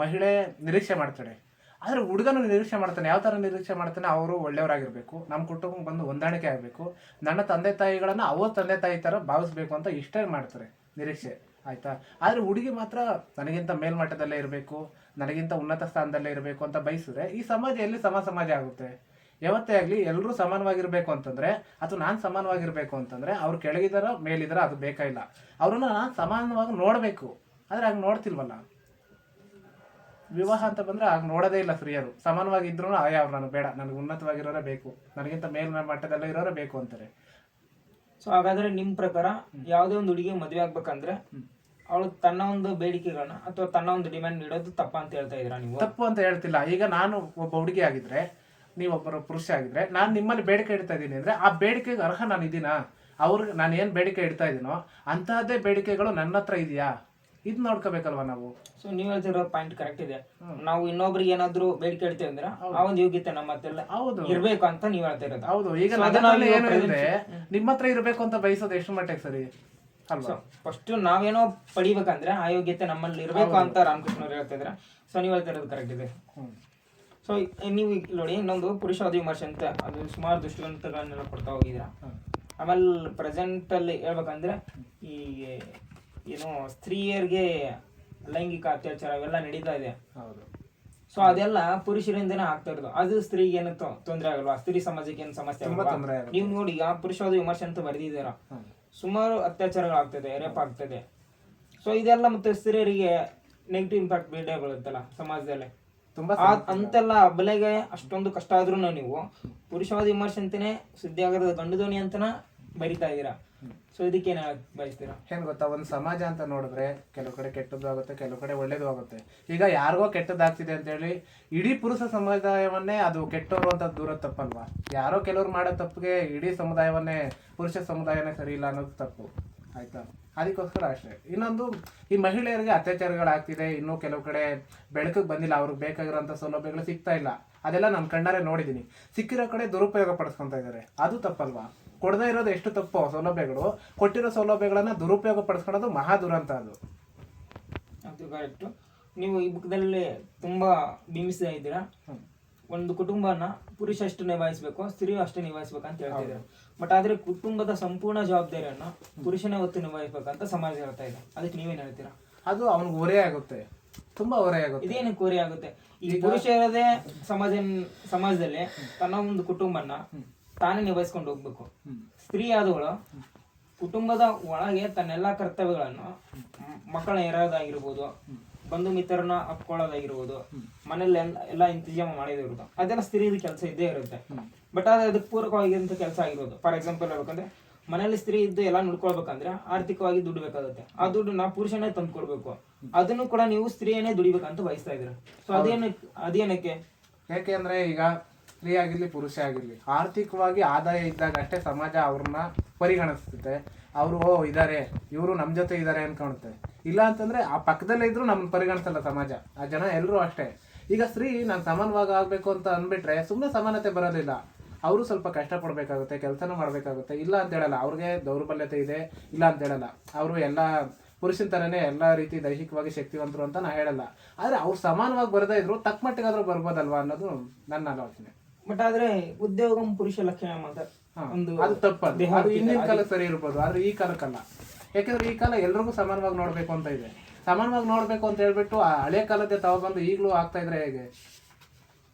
ಮಹಿಳೆ ನಿರೀಕ್ಷೆ ಮಾಡ್ತಾಳೆ. ಆದ್ರೆ ಹುಡುಗನು ನಿರೀಕ್ಷೆ ಮಾಡ್ತಾನೆ. ಯಾವ ತರ ನಿರೀಕ್ಷೆ ಮಾಡ್ತಾನೆ? ಅವರು ಒಳ್ಳೆಯವರಾಗಿರ್ಬೇಕು, ನಮ್ಮ ಕುಟುಂಬಕ್ಕೆ ಬಂದು ಹೊಂದಾಣಿಕೆ ಆಗಬೇಕು, ನನ್ನ ತಂದೆ ತಾಯಿಗಳನ್ನ ಅವ್ರ ತಂದೆ ತಾಯಿ ತರ ಭಾವಿಸ್ಬೇಕು ಅಂತ ಇಷ್ಟೇ ಮಾಡ್ತಾರೆ ನಿರೀಕ್ಷೆ, ಆಯ್ತಾ? ಆದ್ರೆ ಹುಡುಗಿ ಮಾತ್ರ ನನಗಿಂತ ಮೇಲ್ಮಟ್ಟದಲ್ಲೇ ಇರಬೇಕು, ನನಗಿಂತ ಉನ್ನತ ಸ್ಥಾನದಲ್ಲೇ ಇರಬೇಕು ಅಂತ ಬಯಸಿದ್ರೆ ಈ ಸಮಾಜ ಎಲ್ಲಿ ಸಮಾಜ ಆಗುತ್ತೆ? ಯಾವತ್ತೇ ಆಗಲಿ ಎಲ್ಲರೂ ಸಮಾನವಾಗಿರ್ಬೇಕು ಅಂತಂದ್ರೆ ಅಥವಾ ನಾನು ಸಮಾನವಾಗಿರ್ಬೇಕು ಅಂತಂದ್ರೆ ಅವ್ರು ಕೆಳಗಿದಾರ ಮೇಲಿದಾರ ಅದು ಬೇಕಾಗಿಲ್ಲ, ಅವ್ರನ್ನ ನಾನು ಸಮಾನವಾಗಿ ನೋಡ್ಬೇಕು. ಆದ್ರೆ ಹಾಗೆ ನೋಡ್ತಿಲ್ವಲ್ಲ. ವಿವಾಹ ಅಂತ ಬಂದ್ರೆ ಆಗ ನೋಡೋದೇ ಇಲ್ಲ ಸ್ತ್ರೀಯರು. ಸಮಾನವಾಗಿದ್ರು ಅವ್ರು ನನಗೆ ಬೇಡ, ನನಗೆ ಉನ್ನತವಾಗಿರೋರೇ ಬೇಕು, ನನಗಿಂತ ಮೇಲ್ಮಟ್ಟದಲ್ಲೇ ಇರೋರೇ ಬೇಕು ಅಂತಾರೆ. ಸೊ ಹಾಗಾದ್ರೆ ನಿಮ್ ಪ್ರಕಾರ ಯಾವುದೇ ಒಂದು ಹುಡುಗಿ ಮದುವೆ ಆಗ್ಬೇಕಂದ್ರೆ ಅವಳು ತನ್ನ ಒಂದು ಬೇಡಿಕೆಗಳನ್ನ ಅಥವಾ ತನ್ನ ಒಂದು ಡಿಮ್ಯಾಂಡ್ ನೀಡೋದು ತಪ್ಪ ಅಂತ ಹೇಳ್ತಾ ಇದ್ದೀರಾ ನೀವು? ತಪ್ಪು ಅಂತ ಹೇಳ್ತಿಲ್ಲ. ಈಗ ನಾನು ಒಬ್ಬ ಹುಡುಗಿ ಆಗಿದ್ರೆ ನೀವೊಬ್ಬರು ಪುರುಷ ಆಗಿದ್ರೆ ನಾನು ನಿಮ್ಮಲ್ಲಿ ಬೇಡಿಕೆ ಇಡ್ತಾ ಇದ್ದೀನಿ ಅಂದ್ರೆ ಆ ಬೇಡಿಕೆಗೆ ಅರ್ಹ ನಾನು ಇದೀನಾ, ಅವ್ರಿಗೆ ನಾನು ಏನು ಬೇಡಿಕೆ ಇಡ್ತಾ ಇದೀನೋ ಅಂತಹದ್ದೇ ಬೇಡಿಕೆಗಳು ನನ್ನ ಹತ್ರ ಇದೆಯಾ, ಇದು ನೋಡ್ಕೋಬೇಕಲ್ವಾ ನಾವು. ಸೊ ನೀವ್ ಹೇಳ್ತಿರೋ ಪಾಯಿಂಟ್ ಕರೆಕ್ಟ್ ಇದೆ. ನಾವು ಇನ್ನೊಬ್ರಿಗೆ ಏನಾದ್ರು ಬೇಡಿಕೆ ಇಡ್ತೇವೆ ಅಂದ್ರೆ ಆ ಒಂದು ಯೋಗ್ಯತೆ ನಮ್ಮ ಹತ್ರ ಹೌದು ಇರ್ಬೇಕು ಅಂತ ನೀವ್ ಹೇಳ್ತಾ ಇರೋದು. ಹೌದು. ಈಗ ನನ್ನ ಹತ್ರ ಏನು ಇದೆ ನಿಮ್ಮ ಹತ್ರ ಇರಬೇಕು ಅಂತ ಬಯಸೋದು ಎಷ್ಟು ಮಟ್ಟಿಗೆ ಸರಿ ಅಲ್ವಾ? ಫಸ್ಟ್ ನಾವೇನೋ ಪಡಿಬೇಕಂದ್ರೆ ಆ ಯೋಗ್ಯತೆ ನಮ್ಮಲ್ಲಿ ಇರ್ಬೇಕು ಅಂತ ರಾಮಕೃಷ್ಣ ಅವ್ರು ಹೇಳ್ತಾ ಇದ್ರೆ. ಸೊ ನೀವ್ ಹೇಳ್ತಾ ಇರೋದು ಕರೆಕ್ಟ್ ಇದೆ. ಸೊ ನೀವು ನೋಡಿ ಇನ್ನೊಂದು ಪುರುಷವಾದ ವಿಮರ್ಶೆ ಅಂತ, ಅದು ಸುಮಾರು ದೃಷ್ಟಿಗಂತಗಳನ್ನೆಲ್ಲ ಕೊಡ್ತಾ ಹೋಗಿದ್ದೀರಾ. ಆಮೇಲೆ ಪ್ರೆಸೆಂಟ್ ಅಲ್ಲಿ ಹೇಳ್ಬೇಕಂದ್ರೆ ಈ ಏನು ಸ್ತ್ರೀಯರಿಗೆ ಲೈಂಗಿಕ ಅತ್ಯಾಚಾರ ಅವೆಲ್ಲ ನಡೀತಾ ಇದೆ. ಸೊ ಅದೆಲ್ಲ ಪುರುಷರಿಂದನೇ ಆಗ್ತಾ ಇರೋದು. ಅದು ಸ್ತ್ರೀಗೆ ಏನು ತೊಂದರೆ ಆಗಲ್ವಾ? ಸ್ತ್ರೀ ಸಮಾಜಕ್ಕೆ ಏನು ಸಮಸ್ಯೆ ಆಗಲ್ವಾ? ನೀವು ನೋಡಿ ಈಗ ಪುರುಷವಾದ ವಿಮರ್ಶೆ ಅಂತ ಬರೆದಿದ್ದೀರಾ, ಸುಮಾರು ಅತ್ಯಾಚಾರಗಳಾಗ್ತದೆ, ರೇಪ್ ಆಗ್ತದೆ. ಸೊ ಇದೆಲ್ಲ ಮತ್ತೆ ಸ್ತ್ರೀಯರಿಗೆ ನೆಗೆಟಿವ್ ಇಂಪ್ಯಾಕ್ಟ್ ಬೀಳೇ ಬೀಳುತ್ತಲ್ಲ ಸಮಾಜದಲ್ಲಿ. ಅಂತೆಲ್ಲ ಬೆಲೆಗೆ ಅಷ್ಟೊಂದು ಕಷ್ಟ ಆದ್ರೂ ನೀವು ಪುರುಷವಾದ ವಿಮರ್ಶೆ ಅಂತಾನೆ ಸುದ್ದಿ ಆಗದ ಗಂಡು ಧ್ವನಿ ಅಂತನ ಬರಿತಾ ಇದೀರಾ. ಸೊ ಇದಕ್ಕೇನು ಬಯಸ್ತೀರಾ? ಏನ್ ಗೊತ್ತಾ, ಒಂದು ಸಮಾಜ ಅಂತ ನೋಡಿದ್ರೆ ಕೆಲವು ಕಡೆ ಕೆಟ್ಟದ್ದು ಆಗುತ್ತೆ, ಕೆಲವು ಕಡೆ ಒಳ್ಳೇದು ಆಗುತ್ತೆ. ಈಗ ಯಾರಿಗೋ ಕೆಟ್ಟದ್ದಾಗ್ತಿದೆ ಅಂತ ಹೇಳಿ ಇಡೀ ಪುರುಷ ಸಮುದಾಯವನ್ನೇ ಅದು ಕೆಟ್ಟವರು ಅಂತ ದೂರ ತಪ್ಪಲ್ವಾ? ಯಾರೋ ಕೆಲವ್ರು ಮಾಡೋ ತಪ್ಪಿಗೆ ಇಡೀ ಸಮುದಾಯವನ್ನೇ ಪುರುಷ ಸಮುದಾಯನೇ ಸರಿ ಇಲ್ಲ ಅನ್ನೋದು ತಪ್ಪು ಆಯ್ತಾ. ಅದಕ್ಕೋಸ್ಕರ ಅಷ್ಟೇ. ಇನ್ನೊಂದು, ಈ ಮಹಿಳೆಯರಿಗೆ ಅತ್ಯಾಚಾರಗಳಾಗ್ತಿದೆ, ಇನ್ನೂ ಕೆಲವು ಕಡೆ ಬೆಳಕಿಗೆ ಬಂದಿಲ್ಲ, ಅವ್ರಿಗೆ ಬೇಕಾಗಿರೋಂಥ ಸೌಲಭ್ಯಗಳು ಸಿಗ್ತಾ ಇಲ್ಲ. ಅದೆಲ್ಲ ನಾನು ಕಣ್ಣಾರೆ ನೋಡಿದ್ದೀನಿ. ಸಿಕ್ಕಿರೋ ಕಡೆ ದುರುಪಯೋಗ ಪಡಿಸ್ಕೊತಾ ಇದ್ದಾರೆ, ಅದು ತಪ್ಪಲ್ವಾ? ಕೊಡದೇ ಇರೋದು ಎಷ್ಟು ತಪ್ಪು ಸೌಲಭ್ಯಗಳು, ಕೊಟ್ಟಿರೋ ಸೌಲಭ್ಯಗಳನ್ನ ದುರುಪಯೋಗ ಪಡಿಸ್ಕೊಳ್ಳೋದು ಮಹಾ ದುರಂತ ಅದು. ಅದು ಕರೆಕ್ಟ್. ನೀವು ಈ ಬುಕ್ದಲ್ಲಿ ತುಂಬಾ ಬಿಂಬಿಸ್ತಾ ಇದ್ದೀರಾ. ಒಂದು ಕುಟುಂಬನ ಪುರುಷ ಅಷ್ಟು ನಿಭಾಯಿಸ್ಬೇಕು, ಸ್ತ್ರೀಯು ಅಷ್ಟು ನಿಭಾಯಿಸ್ಬೇಕು ಅಂತ ಹೇಳ್ತಿದ್ದಾರೆ. ಬಟ್ ಆದ್ರೆ ಕುಟುಂಬದ ಸಂಪೂರ್ಣ ಜವಾಬ್ದಾರಿಯನ್ನ ಪುರುಷನೇ ಹೊತ್ತು ನಿಭಾಯಿಸ್ಬೇಕಂತ ಸಮಾಜ ಹೇಳ್ತಾ ಇದೆ. ಅದಕ್ಕೆ ನೀವೇನ್ ಹೇಳ್ತೀರಾ? ಅದು ಅವ್ನಿಗೆ ಹೊರೆ ಆಗುತ್ತೆ, ತುಂಬಾ ಹೊರೆ ಆಗುತ್ತೆ. ಇದೇನಕ್ಕೆ ಹೊರೆ ಆಗುತ್ತೆ? ಈ ಪುರುಷ ಇರೋದೇ ಸಮಾಜದಲ್ಲಿ ತನ್ನ ಒಂದು ಕುಟುಂಬನ ತಾನೇ ನಿಭಾಯಿಸ್ಕೊಂಡು ಹೋಗ್ಬೇಕು. ಸ್ತ್ರೀ ಆದವಳು ಕುಟುಂಬದ ಒಳಗೆ ತನ್ನೆಲ್ಲಾ ಕರ್ತವ್ಯಗಳನ್ನು, ಮಕ್ಕಳನ್ನ ಇರೋದಾಗಿರ್ಬೋದು, ಬಂಧು ಮಿತ್ರರನ್ನ ಅಪ್ಕೊಳ್ಳೋದಾಗಿರ್ಬೋದು, ಮನೇಲಿ ಎಲ್ಲ ಇಂತಜಾಮ ಮಾಡಿದಿರೋದು, ಅದೆಲ್ಲ ಸ್ತ್ರೀಯ ಕೆಲಸ ಇದ್ದೇ ಇರುತ್ತೆ. ಬಟ್ ಆದ್ರೆ ಅದಕ್ಕೆ ಪೂರಕವಾಗಿರುವಂತ ಕೆಲಸ ಆಗಿರೋದು. ಫಾರ್ ಎಕ್ಸಾಂಪಲ್ ಹೇಳ್ಬೇಕಂದ್ರೆ ಮನೇಲಿ ಸ್ತ್ರೀ ಇದ್ದು ಎಲ್ಲ ನೋಡ್ಕೊಳ್ಬೇಕಂದ್ರೆ ಆರ್ಥಿಕವಾಗಿ ದುಡ್ಡು ಬೇಕಾಗುತ್ತೆ. ಆ ದುಡ್ಡು ನಾವು ಪುರುಷನೇ ತಂದು ಕೊಡ್ಬೇಕು. ಅದನ್ನು ಕೂಡ ನೀವು ಸ್ತ್ರೀಯನ್ನೇ ದುಡಿಬೇಕಂತ ಬಯಸ್ತಾ ಇದ್ದೀರಾ. ಸೊ ಅದೇನಕ್ಕೆ? ಯಾಕೆ ಅಂದ್ರೆ ಈಗ ಸ್ತ್ರೀ ಆಗಿರ್ಲಿ ಪುರುಷ ಆಗಿರ್ಲಿ ಆರ್ಥಿಕವಾಗಿ ಆದಾಯ ಇದ್ದಾಗ ಅಷ್ಟೇ ಸಮಾಜ ಅವ್ರನ್ನ ಪರಿಗಣಿಸುತ್ತೆ. ಅವರು ಇದಾರೆ, ಇವರು ನಮ್ಮ ಜೊತೆ ಇದಾರೆ ಅನ್ಕೊಳುತ್ತೆ. ಇಲ್ಲ ಅಂತಂದ್ರೆ ಆ ಪಕ್ಕದಲ್ಲೇ ಇದ್ರು ನಮ್ಮನ್ನ ಪರಿಗಣಿಸಲ್ಲ ಸಮಾಜ. ಆ ಜನ ಎಲ್ಲರೂ ಅಷ್ಟೇ. ಈಗ ಸ್ತ್ರೀ ನಾನು ಸಮಾನವಾಗಿ ಆಗ್ಬೇಕು ಅಂತ ಅಂದ್ಬಿಟ್ರೆ ಸುಮ್ಮನೆ ಸಮಾನತೆ ಬರೋದಿಲ್ಲ. ಅವರು ಸ್ವಲ್ಪ ಕಷ್ಟಪಡ್ಬೇಕಾಗುತ್ತೆ, ಕೆಲಸನೂ ಮಾಡ್ಬೇಕಾಗುತ್ತೆ. ಇಲ್ಲ ಅಂತ ಹೇಳಲ್ಲ, ಅವ್ರಿಗೆ ದೌರ್ಬಲ್ಯತೆ ಇದೆ ಇಲ್ಲ ಅಂತ ಹೇಳಲ್ಲ. ಅವರು ಎಲ್ಲ ಪುರುಷನ ಥರನೇ ಎಲ್ಲ ರೀತಿ ದೈಹಿಕವಾಗಿ ಶಕ್ತಿವಂತರು ಅಂತ ನಾ ಹೇಳಲ್ಲ. ಆದ್ರೆ ಅವ್ರು ಸಮಾನವಾಗಿ ಬರದೇ ಇದ್ರು ತಕ್ಕ ಮಟ್ಟಿಗಾದ್ರೂ ಬರ್ಬೋದಲ್ವಾ ಅನ್ನೋದು ನನ್ನ ಆಲೋಚನೆ. ಬಟ್ ಆದ್ರೆ ಉದ್ಯೋಗ ಪುರುಷ ಲಕ್ಷಣ ಅಂತ ಅದು ತಪ್ಪದು. ಅದು ಹಿಂದಿನ ಕಾಲ ಸರಿ ಇರ್ಬೋದು, ಆದ್ರೆ ಈ ಕಾಲಕ್ಕಲ್ಲ. ಯಾಕಂದ್ರೆ ಈ ಕಾಲ ಎಲ್ರಿಗೂ ಸಮಾನವಾಗಿ ನೋಡ್ಬೇಕು ಅಂತ ಇದೆ. ಸಮಾನವಾಗಿ ನೋಡ್ಬೇಕು ಅಂತ ಹೇಳ್ಬಿಟ್ಟು ಆ ಹಳೆ ಕಾಲದ ತಗೊಬಂದು ಈಗಲೂ ಆಗ್ತಾ ಇದ್ರೆ ಹೇಗೆ?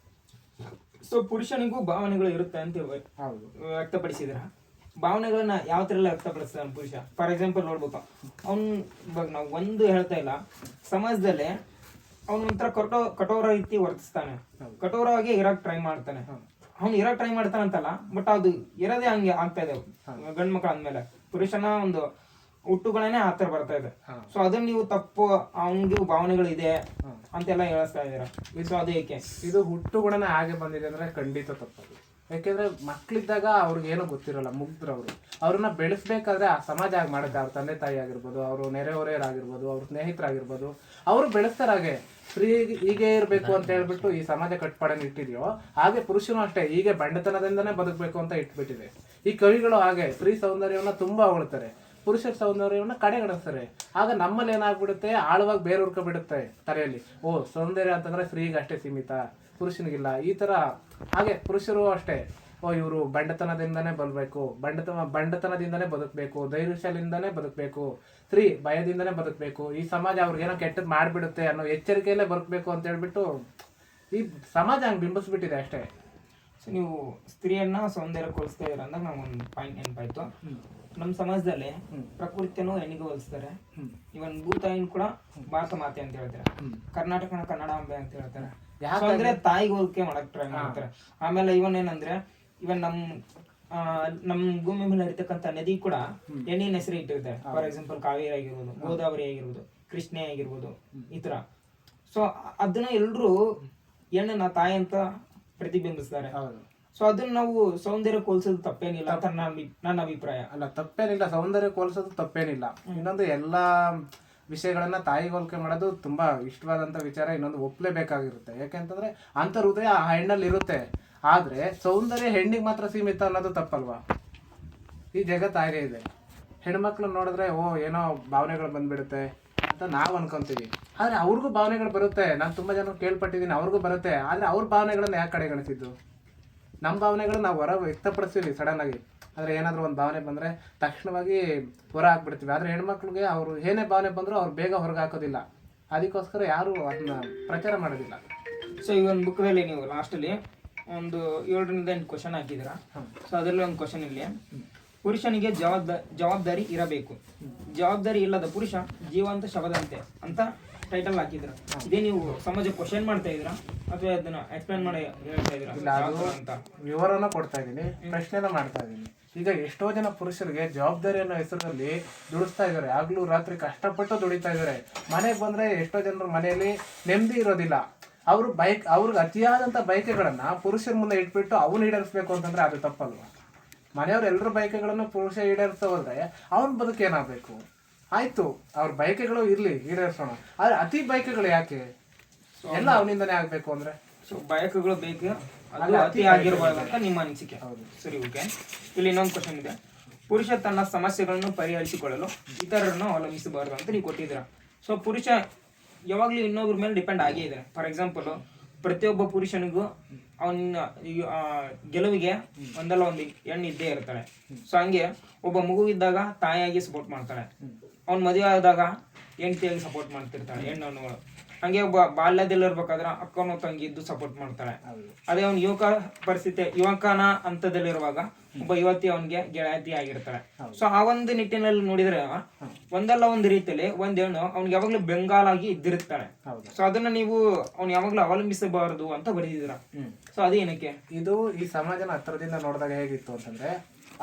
ಸೊ ಪುರುಷನಿಗೂ ಭಾವನೆಗಳು ಇರುತ್ತೆ ಅಂತ ವ್ಯಕ್ತಪಡಿಸಿದ್ರ. ಭಾವನೆಗಳನ್ನ ಯಾವ ತರ ಎಲ್ಲ ವ್ಯಕ್ತಪಡಿಸ್ತಾನೆ ಪುರುಷ? ಫಾರ್ ಎಕ್ಸಾಂಪಲ್ ನೋಡ್ಬೇಕು, ಇವಾಗ ನಾವು ಒಂದು ಹೇಳ್ತಾ ಇಲ್ಲ, ಸಮಾಜದಲ್ಲಿ ಅವನು ಒಂಥರ ಕಠೋರ ರೀತಿ ವರ್ತಿಸ್ತಾನೆ, ಕಠೋರವಾಗಿ ಇರಕ್ ಟ್ರೈ ಮಾಡ್ತಾನೆ. ಅವ್ನು ಇರಕ್ ಟ್ರೈ ಮಾಡ್ತಾನಂತಲ್ಲ, ಬಟ್ ಅದು ಇರೋದೇ ಹಂಗೆ ಆಗ್ತಾ ಇದೆ ಗಂಡ್ ಮಕ್ಳು ಅಂದ್ಮೇಲೆ. ಪುರುಷನ ಒಂದು ಹುಟ್ಟುಗಳೇನೆ ಆತರ ಬರ್ತಾ ಇದೆ. ಸೊ ಅದನ್ನ ನೀವು ತಪ್ಪು, ಅವನಿಗೆ ಭಾವನೆಗಳು ಇದೆ ಅಂತೆಲ್ಲ ಹೇಳಿಸ್ತಾ ಇದ್ದೀರಾ. ಸೊ ಅದು ಏಕೆ? ಇದು ಹುಟ್ಟುಗುಣನೇ ಹಾಗೆ ಬಂದಿದೆ ಅಂದ್ರೆ ಖಂಡಿತ ತಪ್ಪದು. ಯಾಕೆಂದ್ರೆ ಮಕ್ಳಿದ್ದಾಗ ಅವ್ರಿಗೆ ಏನೋ ಗೊತ್ತಿರಲ್ಲ, ಮುಗ್ದ್ರವ್ರು. ಅವ್ರನ್ನ ಬೆಳೆಸ್ಬೇಕಾದ್ರೆ ಆ ಸಮಾಜ ಆಗಿ ಮಾಡುತ್ತೆ. ಅವ್ರ ತಂದೆ ತಾಯಿ ಆಗಿರ್ಬೋದು, ಅವರು ನೆರೆಹೊರೆಯರಾಗಿರ್ಬೋದು, ಅವ್ರ ಸ್ನೇಹಿತರಾಗಿರ್ಬೋದು, ಅವರು ಬೆಳೆಸ್ತಾರೆ ಹಾಗೆ. ಸ್ತ್ರೀ ಹೀಗೆ ಇರಬೇಕು ಅಂತ ಹೇಳ್ಬಿಟ್ಟು ಈ ಸಮಾಜ ಕಟ್ಪಾಡನ್ನು ಇಟ್ಟಿದೆಯೋ ಹಾಗೆ ಪುರುಷನು ಅಷ್ಟೇ ಹೀಗೆ ಬಂಡತನದಿಂದನೇ ಬದುಕಬೇಕು ಅಂತ ಇಟ್ಬಿಟ್ಟಿದೆ. ಈ ಕವಿಗಳು ಹಾಗೆ ಸ್ತ್ರೀ ಸೌಂದರ್ಯವನ್ನ ತುಂಬಾ ಹೊಗಳ್ತಾರೆ, ಪುರುಷರ ಸೌಂದರ್ಯವನ್ನ ಕಡೆಗಣಿಸ್ತಾರೆ. ಆಗ ನಮ್ಮಲ್ಲಿ ಏನಾಗ್ಬಿಡುತ್ತೆ, ಆಳವಾಗಿ ಬೇರೂರ್ಕೊಬಿಡುತ್ತೆ ತಲೆಯಲ್ಲಿ. ಓ, ಸೌಂದರ್ಯ ಅಂತಂದ್ರೆ ಸ್ತ್ರೀಗೆ ಅಷ್ಟೇ ಸೀಮಿತ, ಪುರುಷನಿಗಿಲ್ಲ ಈ ತರ. ಹಾಗೆ ಪುರುಷರು ಅಷ್ಟೇ, ಓ ಇವರು ಬಂಡತನದಿಂದನೇ ಬಲ್ಬೇಕು, ಬಂಡತನದಿಂದನೇ ಬದುಕಬೇಕು, ಧೈರ್ಯಶಾಲಿಂದನೇ ಬದುಕಬೇಕು, ಸ್ತ್ರೀ ಭಯದಿಂದನೇ ಬದುಕಬೇಕು, ಈ ಸಮಾಜ ಅವ್ರಿಗೇನೋ ಕೆಟ್ಟದ್ದು ಮಾಡ್ಬಿಡುತ್ತೆ ಅನ್ನೋ ಎಚ್ಚರಿಕೆಯಲ್ಲೇ ಬದುಕಬೇಕು ಅಂತ ಹೇಳ್ಬಿಟ್ಟು ಈ ಸಮಾಜ ಹಂಗೆ ಬಿಂಬಿಸ್ಬಿಟ್ಟಿದೆ ಅಷ್ಟೇ. ಸೊ ನೀವು ಸ್ತ್ರೀಯನ್ನ ಸೌಂದರ್ಯಕ್ಕೋಲಿಸ್ತಾ ಇದ್ದೀರ ಅಂದಾಗ ನಾವು ಒಂದು ಪಾಯಿಂಟ್ ನೆನಪಾಯ್ತು. ನಮ್ಮ ಸಮಾಜದಲ್ಲಿ ಪ್ರಕೃತಿಯನ್ನು ಹೆಣ್ಣಿಗೆ ಹೋಲಿಸ್ತಾರೆ. ಇವನ್ ಭೂತಾಯಿನ ಕೂಡ ಭಾರತ ಮಾತೆ ಅಂತ ಹೇಳ್ತಾರೆ, ಕರ್ನಾಟಕನ ಕನ್ನಡಾಂಬೆ ಅಂತ ಹೇಳ್ತಾರೆ. ಅಂದ್ರೆ ತಾಯಿಗೆ ಹೋಲಿಕೆ ಮಾಡಕ್ ಟ್ರೈ ಮಾಡ್ತಾರೆ. ಆಮೇಲೆ ಇವನ್ ಏನಂದ್ರೆ ಇವನ್ ನಮ್ ಭೂಮಿ ಮೇಲೆ ಹರಿತಕ್ಕಂತ ನದಿ ಕೂಡ ಹೆಣ್ಣಿನ ಹೆಸರು ಇಟ್ಟಿರ್ತಾರೆ. ಫಾರ್ ಎಕ್ಸಾಂಪಲ್ ಕಾವೇರಿ ಆಗಿರ್ಬೋದು, ಗೋದಾವರಿ ಆಗಿರ್ಬೋದು, ಕೃಷ್ಣೆ ಆಗಿರ್ಬೋದು, ಈ ತರ. ಸೊ ಅದನ್ನ ಎಲ್ರು ಹೆಣ್ಣನ್ನ ತಾಯಿ ಅಂತ ಪ್ರತಿಬಿಂಬಿಸ್ತಾರೆ. ಹೌದು. ಸೊ ಅದನ್ನ ನಾವು ಸೌಂದರ್ಯ ಹೋಲಿಸೋದು ತಪ್ಪೇನಿಲ್ಲ ಅಂತ ನನ್ನ ಅಭಿಪ್ರಾಯ. ಅಲ್ಲ, ತಪ್ಪೇನಿಲ್ಲ, ಸೌಂದರ್ಯ ಹೋಲಿಸೋದು ತಪ್ಪೇನಿಲ್ಲ. ಇನ್ನೊಂದು ಎಲ್ಲಾ ವಿಷಯಗಳನ್ನ ತಾಯಿ ಹೋಲಿಕೆ ಮಾಡೋದು ತುಂಬಾ ಇಷ್ಟವಾದಂತ ವಿಚಾರ. ಇನ್ನೊಂದು ಒಪ್ಲೇಬೇಕಾಗಿರುತ್ತೆ. ಯಾಕೆಂತಂದ್ರೆ ಅಂತ ಹೃದಯ ಆ ಹೆಣ್ಣಲ್ಲಿ ಇರುತ್ತೆ. ಆದ್ರೆ ಸೌಂದರ್ಯ ಹೆಣ್ಣಿಗೆ ಮಾತ್ರ ಸೀಮಿತ ಅನ್ನೋದು ತಪ್ಪಲ್ವಾ? ಈ ಜಗತ್ತು ಹಾಗೆ ಇದೆ. ಹೆಣ್ಮಕ್ಳು ನೋಡಿದ್ರೆ ಏನೋ ಭಾವನೆಗಳು ಬಂದ್ಬಿಡುತ್ತೆ ಅಂತ ನಾವು ಅನ್ಕೊಂತೀವಿ. ಆದ್ರೆ ಅವ್ರಿಗೂ ಭಾವನೆಗಳು ಬರುತ್ತೆ. ನಾನು ತುಂಬಾ ಜನ ಕೇಳ್ಪಟ್ಟಿದ್ದೀನಿ, ಅವ್ರಿಗೂ ಬರುತ್ತೆ. ಆದ್ರೆ ಅವ್ರ ಭಾವನೆಗಳನ್ನ ಯಾಕೆ ಕಡೆಗಣಿಸಿದ್ದು? ನಮ್ಮ ಭಾವನೆಗಳು ನಾವು ಹೊರ ವ್ಯಕ್ತಪಡಿಸ್ತೀವಿ ಸಡನ್ ಆಗಿ. ಆದರೆ ಏನಾದರೂ ಒಂದು ಭಾವನೆ ಬಂದರೆ ತಕ್ಷಣವಾಗಿ ಹೊರ ಹಾಕ್ಬಿಡ್ತೀವಿ. ಆದರೆ ಹೆಣ್ಮಕ್ಳಿಗೆ ಅವರು ಏನೇ ಭಾವನೆ ಬಂದರೂ ಅವ್ರು ಬೇಗ ಹೊರಗೆ ಹಾಕೋದಿಲ್ಲ. ಅದಕ್ಕೋಸ್ಕರ ಯಾರು ಅದನ್ನ ಪ್ರಚಾರ ಮಾಡೋದಿಲ್ಲ. ಸೊ ಈ ಒಂದು ಬುಕ್ದಲ್ಲಿ ನೀವು ಲಾಸ್ಟಲ್ಲಿ ಒಂದು 7ರಿಂದ 8 ಕ್ವಶನ್ ಹಾಕಿದ್ದೀರಾ. ಸೊ ಅದರಲ್ಲಿ ಒಂದು ಕ್ವಶನ್ ಇಲ್ಲಿ, ಪುರುಷನಿಗೆ ಜವಾಬ್ದಾರಿ ಇರಬೇಕು, ಜವಾಬ್ದಾರಿ ಇಲ್ಲದ ಪುರುಷ ಜೀವಂತ ಶವದಂತೆ ಅಂತ ಟೈಟಲ್ ಹಾಕಿದ್ರ. ಇದೇ ನೀವು ಸಮಾಜ ಕ್ವಶನ್ ಮಾಡ್ತಾ ಇದ್ದೀರಾ ಅಥವಾ ಅದನ್ನ ಎಕ್ಸ್ಪ್ಲೇನ್ ಮಾಡಿ ಹೇಳ್ತಾ ಇದ್ದೀರಾ ಅಂತ? ವಿವರನ ಕೊಡ್ತಾ ಇದ್ದೀನಿ, ಪ್ರಶ್ನೆನ ಮಾಡ್ತಾ ಇದ್ದೀನಿ. ಈಗ ಎಷ್ಟೋ ಜನ ಪುರುಷರಿಗೆ ಜವಾಬ್ದಾರಿ ಅನ್ನೋ ಹೆಸರಲ್ಲಿ ದುಡಿಸ್ತಾ ಇದ್ದಾರೆ. ಆಗ್ಲೂ ರಾತ್ರಿ ಕಷ್ಟಪಟ್ಟು ದುಡಿತಾ ಇದ್ದಾರೆ. ಮನೆಗೆ ಬಂದ್ರೆ ಎಷ್ಟೋ ಜನರ ಮನೆಯಲ್ಲಿ ನೆಮ್ಮದಿ ಇರೋದಿಲ್ಲ. ಅವ್ರಿಗೆ ಅತಿಯಾದಂಥ ಬಯಕೆಗಳನ್ನ ಪುರುಷರ ಮುಂದೆ ಇಟ್ಬಿಟ್ಟು ಅವನು ಈಡೇರಿಸ್ಬೇಕು ಅಂತಂದ್ರೆ ಅದು ತಪ್ಪಲ್ವಾ? ಮನೆಯವ್ರ ಎಲ್ಲರ ಬಯಕೆಗಳನ್ನು ಪುರುಷ ಈಡೇರಿಸ್ತಾ ಹೋದ್ರೆ ಅವನ ಬದುಕು ಏನಾಗಬೇಕು? ಆಯ್ತು, ಅವ್ರ ಬಯಕೆಗಳು ಇರ್ಲಿ, ಈಡೇರಿಸೋಣ. ಆದ್ರೆ ಅತಿ ಬಯಕೆಗಳು ಯಾಕೆ? ಎಲ್ಲ ಅವನಿಂದನೇ ಆಗ್ಬೇಕು ಅಂದ್ರೆ ಸೊ ಬಯಕೆಗಳು ಬೇಕು, ಅದು ಅತಿ ಆಗಿರಬಾರ್ದು ಅಂತ ನಿಮ್ಮ ಅನಿಸಿಕೆ. ಹೌದು, ಸರಿ, ಓಕೆ. ಇಲ್ಲಿ ಇನ್ನೊಂದು ಕ್ವಶನ್ ಇದೆ, ಪುರುಷ ತನ್ನ ಸಮಸ್ಯೆಗಳನ್ನು ಪರಿಹರಿಸಿಕೊಳ್ಳಲು ಇತರರನ್ನು ಅವಲಂಬಿಸಬಾರದು ಅಂತ ನೀವು ಕೊಟ್ಟಿದ್ದೀರಾ. ಸೊ ಪುರುಷ ಯಾವಾಗ್ಲೂ ಇನ್ನೊಬ್ರ ಮೇಲೆ ಡಿಪೆಂಡ್ ಆಗೇ ಇದೆ. ಫಾರ್ ಎಕ್ಸಾಂಪಲ್, ಪ್ರತಿಯೊಬ್ಬ ಪುರುಷನಿಗೂ ಅವನ ಗೆಲುವಿಗೆ ಒಂದಲ್ಲ ಒಂದು ಹೆಣ್ಣು ಇದ್ದೇ ಇರ್ತಾಳೆ. ಸೊ ಹಂಗೆ ಒಬ್ಬ ಮಗು ಇದ್ದಾಗ ತಾಯಿಯಾಗಿ ಸಪೋರ್ಟ್ ಮಾಡ್ತಾಳೆ, ಅವ್ನ ಮದುವೆ ಆದಾಗ ಹೆಂಡತಿಯಾಗಿ ಸಪೋರ್ಟ್ ಮಾಡ್ತಿರ್ತಾಳೆ ಹೆಣ್ಣು. ಹಂಗೆ ಒಬ್ಬ ಬಾಲ್ಯದಲ್ಲಿರ್ಬೇಕಾದ್ರೆ ಅಕ್ಕನೋ ತಂಗಿ ಇದ್ದು ಸಪೋರ್ಟ್ ಮಾಡ್ತಾಳೆ. ಅದೇ ಅವ್ನ ಯುವಕನ ಹಂತದಲ್ಲಿರುವಾಗ ಒಬ್ಬ ಯುವತಿ ಅವನಿಗೆ ಗೆಳತಿ ಆಗಿರ್ತಾಳೆ. ಸೊ ಆ ಒಂದು ನಿಟ್ಟಿನಲ್ಲಿ ನೋಡಿದ್ರೆ ಒಂದಲ್ಲ ಒಂದು ರೀತಿಯಲ್ಲಿ ಒಂದ್ ಹೆಣ್ಣು ಅವ್ನಿಗೆ ಯಾವಾಗ್ಲೂ ಬೆಂಗಾಲಾಗಿ ಇದ್ದಿರ್ತಾಳೆ. ಸೊ ಅದನ್ನ ನೀವು ಅವ್ನು ಯಾವಾಗ್ಲೂ ಅವಲಂಬಿಸಬಾರದು ಅಂತ ಬರೆದಿದ್ದೀರಾ. ಸೊ ಅದೇನಕ್ಕೆ? ಇದು ಈ ಸಮಾಜನ ಹತ್ರದಿಂದ ನೋಡಿದಾಗ ಹೇಗಿತ್ತು ಅಂತಂದ್ರೆ,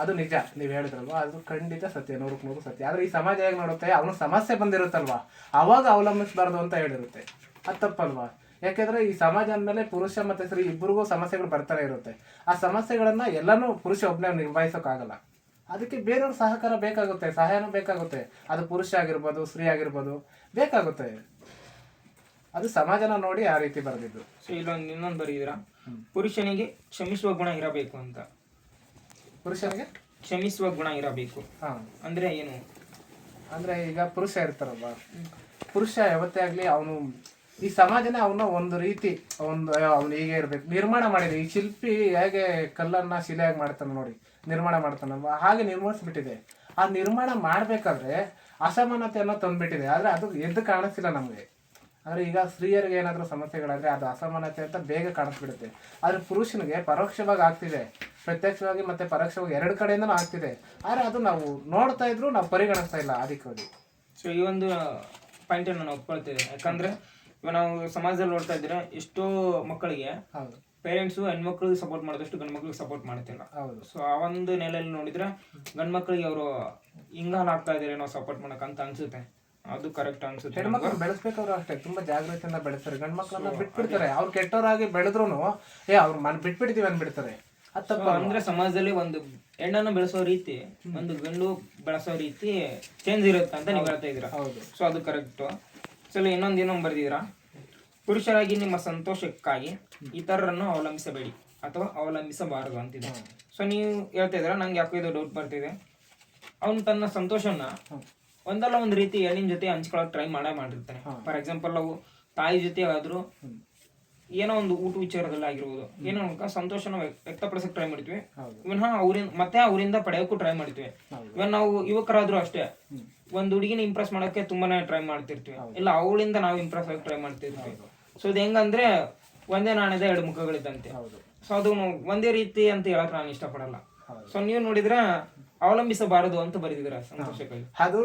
ಅದು ನಿಜ, ನೀವ್ ಹೇಳಿದ್ರಲ್ವಾ, ಅದು ಖಂಡಿತ ಸತ್ಯ, 100ಕ್ಕೆ 100 ಸತ್ಯ. ಆದ್ರೆ ಈ ಸಮಾಜ ಹೇಗೆ ನೋಡುತ್ತೆ, ಅವನ ಸಮಸ್ಯೆ ಬಂದಿರುತ್ತಲ್ವಾ, ಅವಾಗ ಅವಲಂಬಿಸಬಾರ್ದು ಅಂತ ಹೇಳಿರುತ್ತೆ. ಅದು ತಪ್ಪಲ್ವಾ? ಯಾಕೆಂದ್ರೆ ಈ ಸಮಾಜ ಅಂದ್ಮೇಲೆ ಪುರುಷ ಮತ್ತೆ ಸ್ತ್ರೀ ಇಬ್ಬರಿಗೂ ಸಮಸ್ಯೆಗಳು ಬರ್ತಾನೆ ಇರುತ್ತೆ. ಆ ಸಮಸ್ಯೆಗಳನ್ನ ಎಲ್ಲಾನು ಪುರುಷ ಒಬ್ಬನೇ ನಿರ್ವಹಿಸೋಕ್ಕಾಗಲ್ಲ. ಅದಕ್ಕೆ ಬೇರೆಯವ್ರ ಸಹಕಾರ ಬೇಕಾಗುತ್ತೆ, ಸಹಾಯನೂ ಬೇಕಾಗುತ್ತೆ. ಅದು ಪುರುಷ ಆಗಿರ್ಬೋದು, ಸ್ತ್ರೀ ಆಗಿರ್ಬೋದು, ಬೇಕಾಗುತ್ತೆ. ಅದು ಸಮಾಜನ ನೋಡಿ ಆ ರೀತಿ ಬರೆದಿದ್ದು. ಸೊ ಇನ್ನೊಂದು ಬರೆದಿದ್ದೀರಾ, ಪುರುಷನಿಗೆ ಕ್ಷಮಿಸುವ ಗುಣ ಇರಬೇಕು ಅಂತ. ಪುರುಷನಿಗೆ ಕ್ಷಮಿಸುವ ಗುಣ ಇರಬೇಕು ಅಂದ್ರೆ ಏನು? ಅಂದ್ರೆ ಈಗ ಪುರುಷ ಇರ್ತಾರಲ್ವಾ, ಪುರುಷ ಯಾವತ್ತೇ ಆಗ್ಲಿ ಅವನು ಈ ಸಮಾಜನೇ ಅವನ ಒಂದು ರೀತಿ ಅವ್ನು ಹೀಗೆ ಇರ್ಬೇಕು ನಿರ್ಮಾಣ ಮಾಡಿದೆ. ಈ ಶಿಲ್ಪಿ ಹೇಗೆ ಕಲ್ಲನ್ನ ಶಿಲೆಯಾಗಿ ಮಾಡ್ತಾನೆ ನೋಡಿ, ನಿರ್ಮಾಣ ಮಾಡ್ತಾನಲ್ವಾ, ಹಾಗೆ ನಿರ್ಮಿಸ್ಬಿಟ್ಟಿದೆ. ಆ ನಿರ್ಮಾಣ ಮಾಡ್ಬೇಕಾದ್ರೆ ಅಸಮಾನತೆಯನ್ನ ತಂದ್ಬಿಟ್ಟಿದೆ. ಆದ್ರೆ ಅದು ಎದ್ದು ಕಾಣಿಸ್ತಿಲ್ಲ ನಮ್ಗೆ. ಆದ್ರೆ ಈಗ ಸ್ತ್ರೀಯರಿಗೆ ಏನಾದ್ರೂ ಸಮಸ್ಯೆಗಳಾದ್ರೆ ಅದು ಅಸಮಾನತೆ ಅಂತ ಬೇಗ ಕಾಣಿಸ್ಬಿಡುತ್ತೆ. ಆದ್ರೆ ಪುರುಷನಿಗೆ ಪರೋಕ್ಷವಾಗಿ ಆಗ್ತಿದೆ, ಪ್ರತ್ಯಕ್ಷವಾಗಿ ಮತ್ತೆ ಪರೋಕ್ಷವಾಗಿ 2 ಕಡೆಯಿಂದನೂ ಆಗ್ತಿದೆ. ಆದ್ರೆ ಅದು ನಾವು ನೋಡ್ತಾ ಇದ್ರು ನಾವು ಪರಿಗಣಿಸ್ತಾ ಇಲ್ಲ ಅದಕ್ಕಾಗಿ. ಸೊ ಈ ಒಂದು ಪಾಯಿಂಟ್ ನಾನು ಒಪ್ಕೊಳ್ತೇವೆ. ಯಾಕಂದ್ರೆ ಇವಾಗ ನಾವು ಸಮಾಜದಲ್ಲಿ ನೋಡ್ತಾ ಇದ್ರೆ ಎಷ್ಟೋ ಮಕ್ಕಳಿಗೆ ಪೇರೆಂಟ್ಸು ಹೆಣ್ಮಕ್ಳಿಗೆ ಸಪೋರ್ಟ್ ಮಾಡಿದಷ್ಟು ಗಂಡು ಮಕ್ಳಿಗೆ ಸಪೋರ್ಟ್ ಮಾಡ್ತಿಲ್ಲ. ಸೊ ಆ ಒಂದು ನೆಲೆಯಲ್ಲಿ ನೋಡಿದ್ರೆ ಗಂಡು ಮಕ್ಳಿಗೆ ಅವರು ಹಿಂಗಾಲ್ ಆಗ್ತಾ ಇದಾರೆ ನಾವು ಸಪೋರ್ಟ್ ಮಾಡಕ್ ಅಂತ ಅನ್ಸುತ್ತೆ. ಅದು ಕರೆಕ್ಟ್ ಅನ್ಸುತ್ತೆ. ಹೆಣ್ಮಕ್ಳು ಬೆಳೆಸ್ಬೇಕಾದ್ರು ಅಷ್ಟೇ ತುಂಬಾ ಜಾಗೃತಿಯಿಂದ ಬೆಳೆಸ್ತಾರೆ. ಗಂಡು ಮಕ್ಳನ್ನ ಬಿಟ್ಬಿಡ್ತಾರೆ. ಅವ್ರು ಕೆಟ್ಟವರಾಗಿ ಬೆಳೆದ್ರು ಅವ್ರು ಬಿಟ್ಬಿಡ್ತೀವಿ ಅಂದ್ಬಿಡ್ತಾರೆ. ಅಂದ್ರೆ ಸಮಾಜದಲ್ಲಿ ಒಂದು ಹೆಣ್ಣನ್ನು ಬೆಳೆಸೋ ರೀತಿ ಒಂದು ಗಂಡು ಬೆಳೆಸೋ ರೀತಿ ಚೇಂಜ್ ಇರುತ್ತೆ ಅಂತ ನೀವು ಹೇಳ್ತಾ ಇದ್ದೀರಾ. ಸೊ ಅದು ಕರೆಕ್ಟ್. ಸೊ ಇನ್ನೊಂದು ಬರ್ದಿದ್ದೀರಾ, ಪುರುಷರಾಗಿ ನಿಮ್ಮ ಸಂತೋಷಕ್ಕಾಗಿ ಇತರರನ್ನು ಅವಲಂಬಿಸಬೇಡಿ ಅಥವಾ ಅವಲಂಬಿಸಬಾರದು ಅಂತಿದೆ. ಸೊ ನೀವು ಹೇಳ್ತಾ ಇದ್ದೀರಾ, ನಂಗೆ ಯಾಕೋ ಇದು ಡೌಟ್ ಬರ್ತಿದೆ. ಅವನು ತನ್ನ ಸಂತೋಷನ ಒಂದಲ್ಲ ಒಂದು ರೀತಿ ಹೆಣ್ಣಿನ ಜೊತೆ ಹಂಚ್ಕೊಳಕ್ ಟ್ರೈ ಮಾಡಿರ್ತಾನೆ. ಫಾರ್ ಎಕ್ಸಾಂಪಲ್ ನಾವು ತಾಯಿ ಜೊತೆ ಆದ್ರೂ ಏನೋ ಒಂದು ಊಟ ವಿಚಾರದಲ್ಲಿ ಆಗಿರ್ಬೋದು, ಏನೋ ಸಂತೋಷನ ವ್ಯಕ್ತಪಡಿಸಕ್ ಟ್ರೈ ಮಾಡ್ತೀವಿ. ಇವನ್ ಅವರಿಂದ ಪಡೆಯೋಕ್ಕೂ ಟ್ರೈ ಮಾಡ್ತೀವಿ. ಇವನ್ ನಾವು ಯುವಕರಾದ್ರೂ ಅಷ್ಟೇ, ಒಂದ್ ಹುಡುಗಿನ ಇಂಪ್ರೆಸ್ ಮಾಡಕ್ಕೆ ತುಂಬಾನೇ ಟ್ರೈ ಮಾಡ್ತಿರ್ತೀವಿ, ಇಲ್ಲ ಅವಳಿಂದ ನಾವು ಇಂಪ್ರೆಸ್ ಆಗಿ ಟ್ರೈ ಮಾಡ್ತಿರ್ತೀವಿ. ಸೊ ಇದು ಹೆಂಗಂದ್ರೆ ಒಂದೇ ನಾಣ್ಯದ 2 ಮುಖಗಳಿದ್ದಂತೆ. ಸೊ ಅದು ಒಂದೇ ರೀತಿ ಅಂತ ಹೇಳಕ್ ನಾನು ಇಷ್ಟಪಡಲ್ಲ. ಸೊ ನೀವು ನೋಡಿದ್ರೆ ಅವಲಂಬಿಸಬಾರದು ಅಂತ ಬರೆದಿದ್ದೀರಾ ಸಂತೋಷಕ್ಕಾಗಿ. ಅದು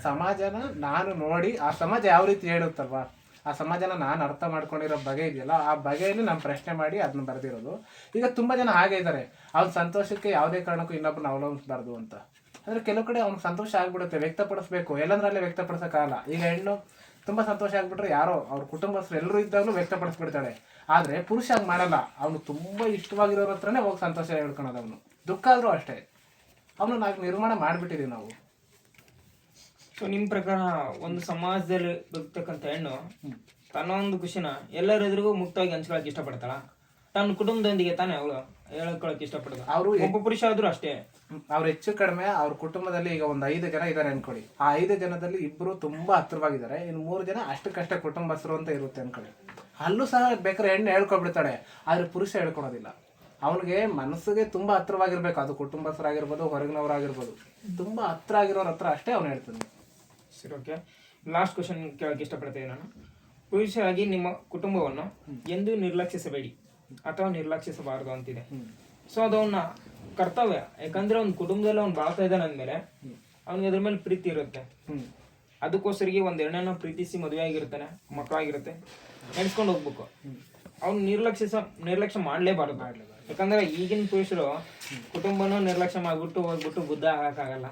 ಸಮಾಜನ ನಾನು ನೋಡಿ ಆ ಸಮಾಜ ಯಾವ ರೀತಿ ಹೇಳುತ್ತಲ್ವಾ, ಆ ಸಮಾಜನ ನಾನು ಅರ್ಥ ಮಾಡ್ಕೊಂಡಿರೋ ಬಗೆ ಇದೆಯಲ್ಲ, ಆ ಬಗೆಯಲ್ಲಿ ನಾನು ಪ್ರಶ್ನೆ ಮಾಡಿ ಅದನ್ನ ಬರೆದಿರೋದು. ಈಗ ತುಂಬಾ ಜನ ಹಾಗೆ ಇದ್ದಾರೆ, ಅವ್ನ ಸಂತೋಷಕ್ಕೆ ಯಾವುದೇ ಕಾರಣಕ್ಕೂ ಇನ್ನೊಬ್ಬನ ಅವಲಂಬಿಸಬಾರ್ದು ಅಂತ. ಅಂದ್ರೆ ಕೆಲವು ಕಡೆ ಅವ್ನಿಗೆ ಸಂತೋಷ ಆಗ್ಬಿಡುತ್ತೆ, ವ್ಯಕ್ತಪಡಿಸ್ಬೇಕು, ಎಲ್ಲಂದ್ರಲ್ಲೇ ವ್ಯಕ್ತಪಡಿಸೋಕ್ಕಾಗಲ್ಲ. ಈಗ ಹೆಣ್ಣು ತುಂಬಾ ಸಂತೋಷ ಆಗ್ಬಿಟ್ರೆ ಯಾರೋ ಅವ್ರ ಕುಟುಂಬಸ್ಥರು ಎಲ್ಲರೂ ಇದ್ದಾಗಲೂ ವ್ಯಕ್ತಪಡಿಸ್ಬಿಡ್ತಾಳೆ. ಆದ್ರೆ ಪುರುಷ ಹಂಗ್ ಮಾಡಲ್ಲ. ಅವನು ತುಂಬಾ ಇಷ್ಟವಾಗಿರೋರ ಹತ್ರನೇ ಹೋಗಿ ಸಂತೋಷ ಹೇಳ್ಕೊಳೋದು. ಅವನು ದುಃಖ ಆದ್ರೂ ಅಷ್ಟೇ, ಅವನು ನಾವು ನಿರ್ಮಾಣ ಮಾಡ್ಬಿಟ್ಟಿದೀವಿ ನಾವು. ಸೊ ನಿಮ್ಮ ಪ್ರಕಾರ ಒಂದು ಸಮಾಜದಲ್ಲಿ ಬದುಕ್ತಕ್ಕಂಥ ಹೆಣ್ಣು ತನ್ನ ಒಂದು ಖುಷಿನ ಎಲ್ಲರ ಎದುರಿಗೂ ಮುಕ್ತವಾಗಿ ಹಂಚ್ಕೊಳಕ್ ಇಷ್ಟಪಡ್ತಾಳ? ತನ್ನ ಕುಟುಂಬದೊಂದಿಗೆ ತಾನೇ ಅವಳು ಹೇಳ್ಕೊಳಕ್ ಇಷ್ಟಪಡ್ತಾಳ. ಅವರು ಒಬ್ಬ ಪುರುಷ ಆದ್ರೂ ಅಷ್ಟೇ, ಅವ್ರು ಹೆಚ್ಚು ಕಡಿಮೆ ಅವ್ರ ಕುಟುಂಬದಲ್ಲಿ ಈಗ ಒಂದು 5 ಜನ ಇದಾರೆ ಅನ್ಕೊಳ್ಳಿ. ಆ 5 ಜನದಲ್ಲಿ 2 ತುಂಬಾ ಹತ್ರವಾಗಿದ್ದಾರೆ, ಇನ್ನು 3 ಜನ ಅಷ್ಟಕ್ಕಷ್ಟೇ ಕುಟುಂಬಸ್ಥರು ಅಂತ ಇರುತ್ತೆ ಅನ್ಕೊಳ್ಳಿ. ಅಲ್ಲೂ ಸಹ ಬೇಕಾದ್ರೆ ಹೆಣ್ಣು ಹೇಳ್ಕೊಬಿಡ್ತಾಳೆ, ಆದ್ರೆ ಪುರುಷ ಹೇಳ್ಕೊಳೋದಿಲ್ಲ. ಅವನಿಗೆ ಮನಸ್ಸಿಗೆ ತುಂಬಾ ಹತ್ರವಾಗಿರ್ಬೇಕು, ಅದು ಕುಟುಂಬಸ್ಥರಾಗಿರ್ಬೋದು, ಹೊರಗಿನವರಾಗಿರ್ಬೋದು, ತುಂಬಾ ಹತ್ರ ಆಗಿರೋರ ಹತ್ರ ಅಷ್ಟೇ ಅವ್ನು ಹೇಳ್ತಾನೆ. ಸರಿ, ಓಕೆ. ಲಾಸ್ಟ್ ಕ್ವಶನ್ ಕೇಳಕ್ಕೆ ಇಷ್ಟಪಡ್ತೇನೆ ನಾನು. ಪುರುಷರಾಗಿ ನಿಮ್ಮ ಕುಟುಂಬವನ್ನು ಎಂದೂ ನಿರ್ಲಕ್ಷಿಸಬೇಡಿ ಅಥವಾ ನಿರ್ಲಕ್ಷಿಸಬಾರದು ಅಂತಿದೆ. ಸೊ ಅದು ಅವನ ಕರ್ತವ್ಯ. ಯಾಕಂದ್ರೆ ಅವ್ನ ಕುಟುಂಬದಲ್ಲಿ ಅವ್ನು ಬಾಳ್ತಾ ಇದ್ದಾನೆ ಅಂದ್ಮೇಲೆ ಅವ್ನಿಗೆ ಅದ್ರ ಮೇಲೆ ಪ್ರೀತಿ ಇರುತ್ತೆ. ಅದಕ್ಕೋಸ್ಕರಿಗೆ ಒಂದ್ ಹೆಣ್ಣನ್ನ ಪ್ರೀತಿಸಿ ಮದುವೆ ಆಗಿರ್ತಾನೆ, ಮಕ್ಕಳಾಗಿರುತ್ತೆ, ನೆನ್ಸ್ಕೊಂಡು ಹೋಗ್ಬೇಕು. ಅವ್ನು ನಿರ್ಲಕ್ಷ್ಯ ಮಾಡ್ಲೇಬಾರ್ದು. ಯಾಕಂದ್ರೆ ಈಗಿನ ಪುರುಷರು ಕುಟುಂಬನೂ ನಿರ್ಲಕ್ಷ್ಯ ಮಾಡ್ಬಿಟ್ಟು ಹೋಗ್ಬಿಟ್ಟು ಬುದ್ಧ ಆಗಕ್ಕಾಗಲ್ಲ.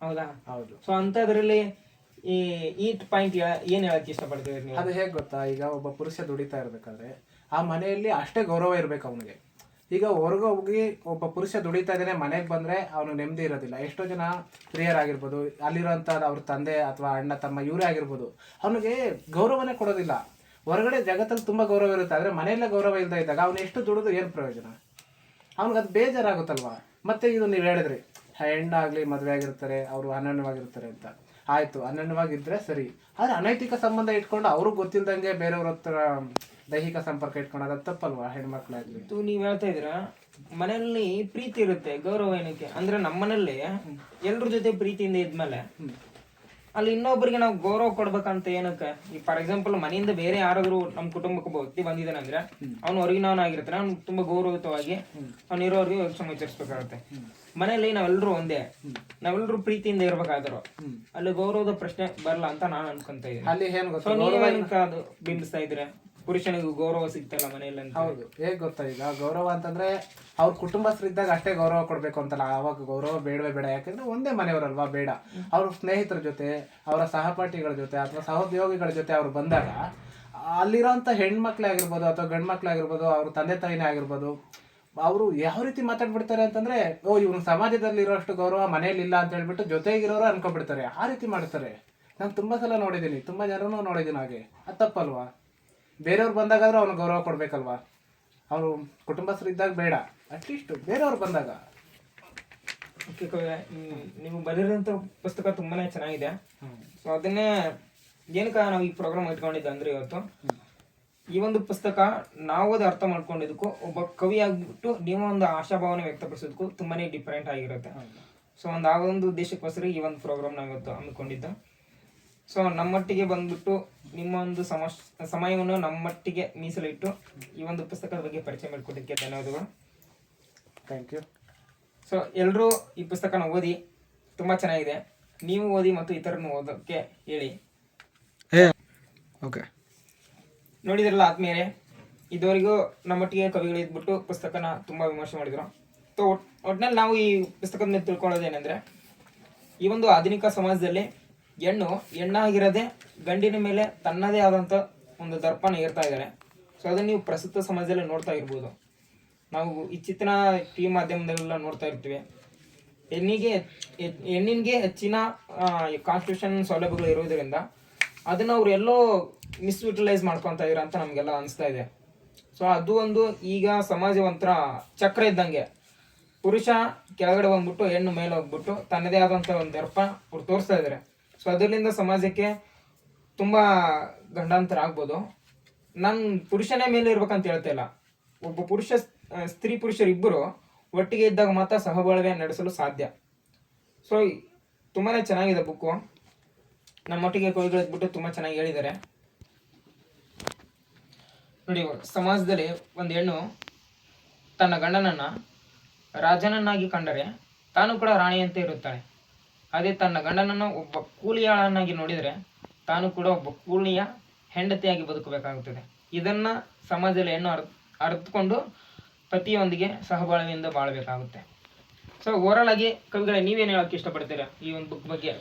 ಹೌದಾ? ಹೌದು. ಸೊ ಅಂತದ್ರಲ್ಲಿ ಈ ಪಾಯಿಂಟ್ ಏನ್ ಹೇಳಕ್ ಇಷ್ಟಪಡ್ತೀವಿ ನೀವು? ಅದು ಹೇಗ್ ಗೊತ್ತಾ, ಈಗ ಒಬ್ಬ ಪುರುಷ ದುಡಿತಾ ಇರ್ಬೇಕಾದ್ರೆ ಆ ಮನೆಯಲ್ಲಿ ಅಷ್ಟೇ ಗೌರವ ಇರ್ಬೇಕು ಅವನಿಗೆ. ಈಗ ಹೊರಗೆ ಹೋಗಿ ಒಬ್ಬ ಪುರುಷ ದುಡಿತಾ ಇದ್ದಾನೆ, ಮನೆಗೆ ಬಂದ್ರೆ ಅವನು ನೆಮ್ಮದಿ ಇರೋದಿಲ್ಲ. ಎಷ್ಟೋ ಜನ ಸ್ತ್ರೀಯರಾಗಿರ್ಬೋದು, ಅಲ್ಲಿರೋಂಥ ಅವ್ರ ತಂದೆ ಅಥವಾ ಅಣ್ಣ ತಮ್ಮ ಇವರೇ ಆಗಿರ್ಬೋದು, ಅವನಿಗೆ ಗೌರವನೇ ಕೊಡೋದಿಲ್ಲ. ಹೊರಗಡೆ ಜಗತ್ತಲ್ಲಿ ತುಂಬಾ ಗೌರವ ಇರುತ್ತೆ, ಆದ್ರೆ ಮನೆಯಲ್ಲೇ ಗೌರವ ಇಲ್ದ ಇದ್ದಾಗ ಅವ್ನು ಎಷ್ಟು ದುಡಿದು ಏನು ಪ್ರಯೋಜನ? ಅವ್ನಿಗೆ ಅದು ಬೇಜಾರಾಗುತ್ತಲ್ವಾ. ಮತ್ತೆ ಇದು ನೀವು ಹೇಳಿದ್ರಿ, ಹೆಣ್ಣಾಗ್ಲಿ ಮದುವೆ ಆಗಿರ್ತಾರೆ, ಅವರು ಅನನ್ಯವಾಗಿರ್ತಾರೆ ಅಂತ. ಆಯ್ತು, ಅನನ್ಯವಾಗಿದ್ರೆ ಸರಿ, ಆದ್ರೆ ಅನೈತಿಕ ಸಂಬಂಧ ಇಟ್ಕೊಂಡು ಅವ್ರಿಗೆ ಗೊತ್ತಿಲ್ದಂಗೆ ಬೇರೆಯವ್ರ ಹತ್ರ ದೈಹಿಕ ಸಂಪರ್ಕ ಇಟ್ಕೊಳ್ಳೋದು ತಪ್ಪಲ್ವಾ ಹೆಣ್ಮಕ್ಳಾಗ್ಲಿ? ನೀವ್ ಹೇಳ್ತಾ ಇದ್ದೀರಾ ಮನೆಯಲ್ಲಿ ಪ್ರೀತಿ ಇರುತ್ತೆ, ಗೌರವ ಏನಕ್ಕೆ ಅಂದ್ರೆ ನಮ್ಮನೇಲಿ ಎಲ್ರ ಜೊತೆ ಪ್ರೀತಿಯಿಂದ ಇದ್ಮೇಲೆ ಅಲ್ಲಿ ಇನ್ನೊಬ್ಬರಿಗೆ ನಾವು ಗೌರವ ಕೊಡ್ಬೇಕಂತ ಏನಕ್ಕೆ? ಈ ಫಾರ್ ಎಕ್ಸಾಂಪಲ್ ಮನೆಯಿಂದ ಬೇರೆ ಯಾರಾದ್ರೂ ನಮ್ ಕುಟುಂಬಕ್ಕೆ ವ್ಯಕ್ತಿ ಬಂದಿದ್ದಾನೆ ಅಂದ್ರೆ ಅವ್ನು ಹೊರಗಿನವನಾಗಿರ್ತಾನೆ, ಅವ್ನು ತುಂಬಾ ಗೌರವಯುತವಾಗಿ ಅವ್ನು ಇರೋರಿಗೆ ಕ್ಷಮಿಸಬೇಕಾಗುತ್ತೆ. ಮನೆಯಲ್ಲಿ ನಾವೆಲ್ಲರೂ ಒಂದೇ, ನಾವೆಲ್ಲರೂ ಪ್ರೀತಿಯಿಂದ ಇರ್ಬೇಕಾದ್ರು ಅಲ್ಲಿ ಗೌರವದ ಪ್ರಶ್ನೆ ಬರಲ್ಲ ಅಂತ ನಾನು ಅನ್ಕೊಂತ ಇದ್ದೀನಿ. ಅಲ್ಲಿ ಏನ್ ಅದು ಬಿಂಬಿಸ್ತಾ ಇದ್ರೆ ಪುರುಷನಿಗೂ ಗೌರವ ಸಿಗ್ತಲ್ಲ ಮನೆಯಲ್ಲಿ ಅಂತ. ಹೌದು, ಹೇಗ್ ಗೊತ್ತಾ, ಈಗ ಗೌರವ ಅಂತಂದ್ರೆ ಅವ್ರ ಕುಟುಂಬಸ್ಥರಿದ್ದಾಗ ಅಷ್ಟೇ ಗೌರವ ಕೊಡ್ಬೇಕು ಅಂತಲ್ಲ. ಆವಾಗ ಗೌರವ ಬೇಡವೇ ಬೇಡ, ಯಾಕಂದ್ರೆ ಒಂದೇ ಮನೆಯವರಲ್ವಾ, ಬೇಡ. ಅವ್ರ ಸ್ನೇಹಿತರ ಜೊತೆ, ಅವರ ಸಹಪಾಠಿಗಳ ಜೊತೆ ಅಥವಾ ಸಹೋದ್ಯೋಗಿಗಳ ಜೊತೆ ಅವ್ರು ಬಂದಾಗ ಅಲ್ಲಿರೋಂಥ ಹೆಣ್ಮಕ್ಳೇ ಆಗಿರ್ಬೋದು ಅಥವಾ ಗಂಡು ಮಕ್ಳೇ ಆಗಿರ್ಬೋದು, ಅವ್ರ ತಂದೆ ತಾಯಿನೇ ಆಗಿರ್ಬೋದು, ಅವರು ಯಾವ ರೀತಿ ಮಾತಾಡ್ಬಿಡ್ತಾರೆ ಅಂತಂದ್ರೆ, ಓ ಇವ್ನ ಸಮಾಜದಲ್ಲಿ ಇರೋಷ್ಟು ಗೌರವ ಮನೇಲಿ ಇಲ್ಲ ಅಂತ ಹೇಳ್ಬಿಟ್ಟು ಜೊತೆಗಿರೋರು ಅನ್ಕೊಬಿಡ್ತಾರೆ. ಆ ರೀತಿ ಮಾಡ್ತಾರೆ. ನಾನು ತುಂಬಾ ಸಲ ನೋಡಿದ್ದೀನಿ, ತುಂಬಾ ಜನರನ್ನು ನೋಡಿದ್ದೀನಿ ಹಾಗೆ. ಅದು ತಪ್ಪಲ್ವಾ? ಬೇರೆಯವ್ರು ಬಂದಾಗಾದ್ರೂ ಅವ್ನು ಗೌರವ ಕೊಡ್ಬೇಕಲ್ವಾ? ಅವನು ಕುಟುಂಬಸ್ಥರು ಇದ್ದಾಗ ಬೇಡ, ಅಟ್ಲೀಸ್ಟ್ ಬೇರೆಯವ್ರು ಬಂದಾಗ. ಓಕೆ, ನೀವು ಬರೆದಿರೋಂಥ ಪುಸ್ತಕ ತುಂಬಾನೇ ಚೆನ್ನಾಗಿದೆ. ಸೊ ಅದನ್ನೇ ಏನಕ್ಕೆ ನಾವು ಈ ಪ್ರೋಗ್ರಾಮ್ ಇಟ್ಕೊಂಡಿದ್ದೆ ಅಂದ್ರೆ, ಇವತ್ತು ಈ ಒಂದು ಪುಸ್ತಕ ನಾವು ಅದು ಅರ್ಥ ಮಾಡ್ಕೊಂಡಿದ್ದಕ್ಕೂ ಒಬ್ಬ ಕವಿ ಆಗ್ಬಿಟ್ಟು ನೀವು ಒಂದು ಆಶಾಭಾವನೆ ವ್ಯಕ್ತಪಡಿಸೋದಕ್ಕೂ ತುಂಬಾನೇ ಡಿಫ್ರೆಂಟ್ ಆಗಿರುತ್ತೆ. ಸೊ ಆ ಒಂದು ಉದ್ದೇಶಕ್ಕೋಸ್ಕರ ಈ ಒಂದು ಪ್ರೋಗ್ರಾಮ್ ನಾವು ಇವತ್ತು ಹಮ್ಮಿಕೊಂಡಿದ್ದು. ಸೊ ನಮ್ಮಟ್ಟಿಗೆ ಬಂದ್ಬಿಟ್ಟು ನಿಮ್ಮ ಒಂದು ಸಮಯವನ್ನು ನಮ್ಮಟ್ಟಿಗೆ ಮೀಸಲಿಟ್ಟು ಈ ಒಂದು ಪುಸ್ತಕದ ಬಗ್ಗೆ ಪರಿಚಯ ಮಾಡಿಕೊಟ್ಟಿದ್ದಕ್ಕೆ ಧನ್ಯವಾದಗಳು. Thank you. ಸೊ ಎಲ್ಲರೂ ಈ ಪುಸ್ತಕನ ಓದಿ, ತುಂಬ ಚೆನ್ನಾಗಿದೆ. ನೀವು ಓದಿ ಮತ್ತು ಇತರನ್ನು ಓದೋಕ್ಕೆ ಹೇಳಿ. ಓಕೆ, ನೋಡಿದ್ರಲ್ಲ ಆದ್ಮೇಲೆ ಇದುವರೆಗೂ ನಮ್ಮೊಟ್ಟಿಗೆ ಕವಿಗಳು ಇದ್ಬಿಟ್ಟು ಪುಸ್ತಕನ ತುಂಬ ವಿಮರ್ಶೆ ಮಾಡಿದ್ರು. ಸೊ ಒಟ್ಟಿನಲ್ಲಿ ನಾವು ಈ ಪುಸ್ತಕದ ಮೇಲೆ ತಿಳ್ಕೊಳ್ಳೋದೇನೆಂದರೆ, ಈ ಒಂದು ಆಧುನಿಕ ಸಮಾಜದಲ್ಲಿ ಹೆಣ್ಣಾಗಿರದೆ ಗಂಡಿನ ಮೇಲೆ ತನ್ನದೇ ಆದಂಥ ಒಂದು ದರ್ಪಣ ಏರ್ತಾ ಇದ್ದಾರೆ. ಸೊ ಅದನ್ನು ನೀವು ಪ್ರಸ್ತುತ ಸಮಾಜದಲ್ಲಿ ನೋಡ್ತಾ ಇರ್ಬೋದು. ನಾವು ಇತ್ತೀಚಿನ ಟಿವಿ ಮಾಧ್ಯಮದಲ್ಲೆಲ್ಲ ನೋಡ್ತಾ ಇರ್ತೀವಿ. ಹೆಣ್ಣಿಗೆ ಹೆಚ್ಚಿನ ಕಾನ್ಸ್ಟಿಟ್ಯೂಷನ್ ಸೌಲಭ್ಯಗಳು ಇರೋದ್ರಿಂದ ಅದನ್ನು ಅವ್ರು ಎಲ್ಲೋ ಮಿಸ್ಯುಟಿಲೈಸ್ ಮಾಡ್ಕೊತಾ ಇದ್ದಾರೆ ಅಂತ ನಮಗೆಲ್ಲ ಅನಿಸ್ತಾ ಇದೆ. ಸೊ ಅದು ಒಂದು ಈಗ ಸಮಾಜ ಒಂಥರ ಚಕ್ರ ಇದ್ದಂಗೆ, ಪುರುಷ ಕೆಳಗಡೆ ಬಂದ್ಬಿಟ್ಟು ಹೆಣ್ಣು ಮೇಲೆ ಹೋಗ್ಬಿಟ್ಟು ತನ್ನದೇ ಆದಂಥ ಒಂದು ದರ್ಪ ಅವ್ರು ತೋರಿಸ್ತಾ ಇದ್ದಾರೆ. ಸೊ ಅದರಿಂದ ಸಮಾಜಕ್ಕೆ ತುಂಬ ಗಂಡಾಂತರ ಆಗ್ಬೋದು. ನಾನು ಪುರುಷನೇ ಮೇಲೆ ಇರ್ಬೇಕಂತ ಹೇಳ್ತಾ ಇಲ್ಲ. ಒಬ್ಬ ಸ್ತ್ರೀ ಪುರುಷರಿಬ್ಬರು ಒಟ್ಟಿಗೆ ಇದ್ದಾಗ ಮಾತ್ರ ಸಹಬಾಳ್ವೆ ನಡೆಸಲು ಸಾಧ್ಯ. ಸೊ ತುಂಬಾ ಚೆನ್ನಾಗಿದೆ ಬುಕ್ಕು. ನಮ್ಮೊಟ್ಟಿಗೆ ಕವಿಗಳಿದ್ಬಿಟ್ಟು ತುಂಬ ಚೆನ್ನಾಗಿ ಹೇಳಿದ್ದಾರೆ. ನೋಡಿ, ಸಮಾಜದಲ್ಲಿ ಒಂದು ಹೆಣ್ಣು ತನ್ನ ಗಂಡನನ್ನು ರಾಜನನ್ನಾಗಿ ಕಂಡರೆ ತಾನು ಕೂಡ ರಾಣಿಯಂತೆ ಇರುತ್ತಾಳೆ. ಅದೇ ತನ್ನ ಗಂಡನನ್ನು ಒಬ್ಬ ಕೂಲಿಯಾಳನ್ನಾಗಿ ನೋಡಿದರೆ ತಾನು ಕೂಡ ಒಬ್ಬ ಕೂಲಿಯ ಹೆಂಡತಿಯಾಗಿ ಬದುಕಬೇಕಾಗುತ್ತದೆ. ಇದನ್ನ ಸಮಾಜದಲ್ಲಿ ಹೆಣ್ಣು ಅರ್ಥಕೊಂಡು ಪತಿಯೊಂದಿಗೆ ಸಹಬಾಳ್ವೆಯಿಂದ ಬಾಳಬೇಕಾಗುತ್ತೆ. ಸೊ ಓವರಾಲ್ ಆಗಿ ಕವಿಗಳೇ, ನೀವೇನು ಹೇಳಕ್ಕೆ ಇಷ್ಟಪಡ್ತೀರಾ ಈ ಒಂದು ಬುಕ್ ಬಗ್ಗೆ?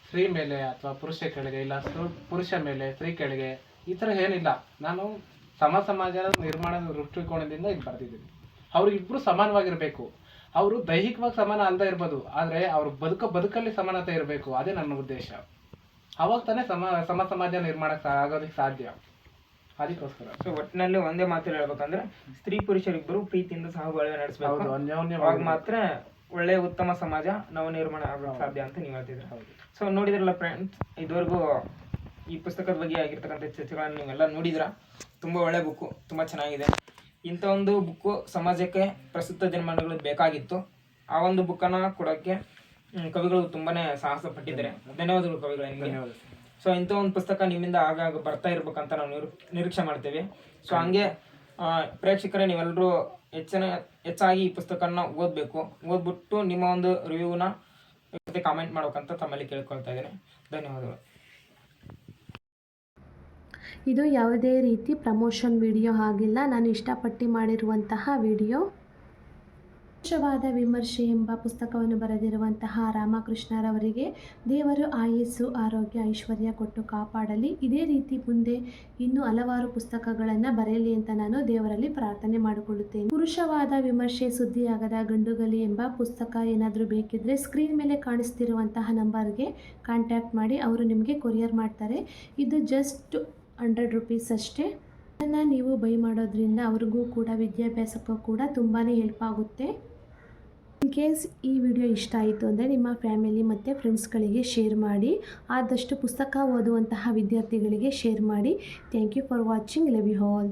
ಸ್ತ್ರೀ ಮೇಲೆ ಅಥವಾ ಪುರುಷ ಕೆಳಗೆ, ಇಲ್ಲ ಪುರುಷ ಮೇಲೆ ಸ್ತ್ರೀ ಕೆಳಗೆ ಈ ಥರ ಏನಿಲ್ಲ. ನಾನು ಸಮಾಜ ನಿರ್ಮಾಣದ ದೃಷ್ಟಿಕೋನದಿಂದ ಇದು ಬರ್ತಿದ್ದೀನಿ. ಅವ್ರಿಗಿಬ್ರು ಸಮಾನವಾಗಿರ್ಬೇಕು. ಅವರು ದೈಹಿಕವಾಗಿ ಸಮಾನ ಅಲ್ಲದೆ ಇರ್ಬೋದು, ಆದರೆ ಅವ್ರ ಬದುಕಲ್ಲಿ ಸಮಾನತೆ ಇರಬೇಕು. ಅದೇ ನನ್ನ ಉದ್ದೇಶ. ಅವಾಗ ತಾನೇ ಸಮಾಜ ನಿರ್ಮಾಣಕ್ಕೆ ಆಗೋದಕ್ಕೆ ಸಾಧ್ಯ. ಅದಕ್ಕೋಸ್ಕರ ಸೊ ಒಟ್ಟಿನಲ್ಲಿ ಒಂದೇ ಮಾತು ಹೇಳ್ಬೇಕಂದ್ರೆ ಸ್ತ್ರೀ ಪುರುಷರಿಬ್ಬರು ಪ್ರೀತಿಯಿಂದ ಸಹಬಾಳ್ವೆ ನಡೆಸಬೇಕು. ಹೌದು, ಅವಾಗ ಮಾತ್ರ ಒಳ್ಳೆಯ ಉತ್ತಮ ಸಮಾಜ ನಾವು ನಿರ್ಮಾಣ ಆಗೋಕ್ಕೆ ಸಾಧ್ಯ ಅಂತ ನೀವು ಹೇಳ್ತಿದ್ರೆ. ಸೊ ನೋಡಿದ್ರಲ್ಲ ಫ್ರೆಂಡ್ಸ್, ಇದುವರೆಗೂ ಈ ಪುಸ್ತಕದ ಬಗ್ಗೆ ಆಗಿರ್ತಕ್ಕಂಥ ಚರ್ಚೆಗಳನ್ನು ನೀವೆಲ್ಲ ನೋಡಿದ್ರ. ತುಂಬ ಒಳ್ಳೆ ಬುಕ್ಕು, ತುಂಬ ಚೆನ್ನಾಗಿದೆ. ಇಂಥ ಒಂದು ಬುಕ್ಕು ಸಮಾಜಕ್ಕೆ ಪ್ರಸ್ತುತ ದಿನಮಾನಗಳು ಬೇಕಾಗಿತ್ತು. ಆ ಒಂದು ಬುಕ್ಕನ್ನು ಕೊಡೋಕ್ಕೆ ಕವಿಗಳು ತುಂಬಾನೇ ಸಾಹಸ ಪಟ್ಟಿದ್ದಾರೆ. ಧನ್ಯವಾದಗಳು ಕವಿಗಳೇ ನಿಮಗೆ. ಸೊ ಇಂಥ ಒಂದು ಪುಸ್ತಕ ನಿಮ್ಮಿಂದ ಆಗಾಗ ಬರ್ತಾ ಇರ್ಬೇಕಂತ ನಾವು ನಿರೀಕ್ಷೆ ಮಾಡ್ತೇವೆ. ಸೊ ಹಂಗೆ ಪ್ರೇಕ್ಷಕರೇ ನೀವೆಲ್ಲರೂ ಹೆಚ್ಚಾಗಿ ಈ ಪುಸ್ತಕನ ಓದ್ಬಿಟ್ಟು ನಿಮ್ಮ ಒಂದು ರಿವ್ಯೂನ ಕಾಮೆಂಟ್ ಮಾಡ್ಬೇಕಂತ ತಮ್ಮಲ್ಲಿ ಕೇಳ್ಕೊಳ್ತಾ ಇದ್ದೇನೆ. ಧನ್ಯವಾದಗಳು. ಇದು ಯಾವುದೇ ರೀತಿ ಪ್ರಮೋಷನ್ ವಿಡಿಯೋ ಆಗಿಲ್ಲ, ನಾನು ಇಷ್ಟಪಟ್ಟು ಮಾಡಿರುವಂತಹ ವಿಡಿಯೋ. ಪುರುಷವಾದ ವಿಮರ್ಶೆ ಎಂಬ ಪುಸ್ತಕವನ್ನು ಬರೆದಿರುವಂತಹ ರಾಮಕೃಷ್ಣರವರಿಗೆ ದೇವರು ಆಯಸ್ಸು, ಆರೋಗ್ಯ, ಐಶ್ವರ್ಯ ಕೊಟ್ಟು ಕಾಪಾಡಲಿ. ಇದೇ ರೀತಿ ಮುಂದೆ ಇನ್ನೂ ಹಲವಾರು ಪುಸ್ತಕಗಳನ್ನು ಬರೆಯಲಿ ಅಂತ ನಾನು ದೇವರಲ್ಲಿ ಪ್ರಾರ್ಥನೆ ಮಾಡಿಕೊಳ್ಳುತ್ತೇನೆ. ಪುರುಷವಾದ ವಿಮರ್ಶೆ, ಸುದ್ದಿಯಾಗದ ಗಂಡುಗಲಿ ಎಂಬ ಪುಸ್ತಕ ಏನಾದರೂ ಬೇಕಿದ್ದರೆ ಸ್ಕ್ರೀನ್ ಮೇಲೆ ಕಾಣಿಸ್ತಿರುವಂತಹ ನಂಬರ್ಗೆ ಕಾಂಟ್ಯಾಕ್ಟ್ ಮಾಡಿ, ಅವರು ನಿಮಗೆ ಕೊರಿಯರ್ ಮಾಡ್ತಾರೆ. ಇದು ಜಸ್ಟ್ 100 ರೂಪೀಸ್ ಅಷ್ಟೇ. ಅದನ್ನು ನೀವು ಬೈ ಮಾಡೋದ್ರಿಂದ ಅವ್ರಿಗೂ ಕೂಡ ವಿದ್ಯಾಭ್ಯಾಸಕ್ಕೂ ಕೂಡ ತುಂಬಾ ಹೆಲ್ಪ್ ಆಗುತ್ತೆ. ಇನ್ ಕೇಸ್ ಈ ವಿಡಿಯೋ ಇಷ್ಟ ಆಯಿತು ಅಂದರೆ ನಿಮ್ಮ ಫ್ಯಾಮಿಲಿ ಮತ್ತು ಫ್ರೆಂಡ್ಸ್ಗಳಿಗೆ ಶೇರ್ ಮಾಡಿ. ಆದಷ್ಟು ಪುಸ್ತಕ ಓದುವಂತಹ ವಿದ್ಯಾರ್ಥಿಗಳಿಗೆ ಶೇರ್ ಮಾಡಿ. Thank you for watching. Love you all.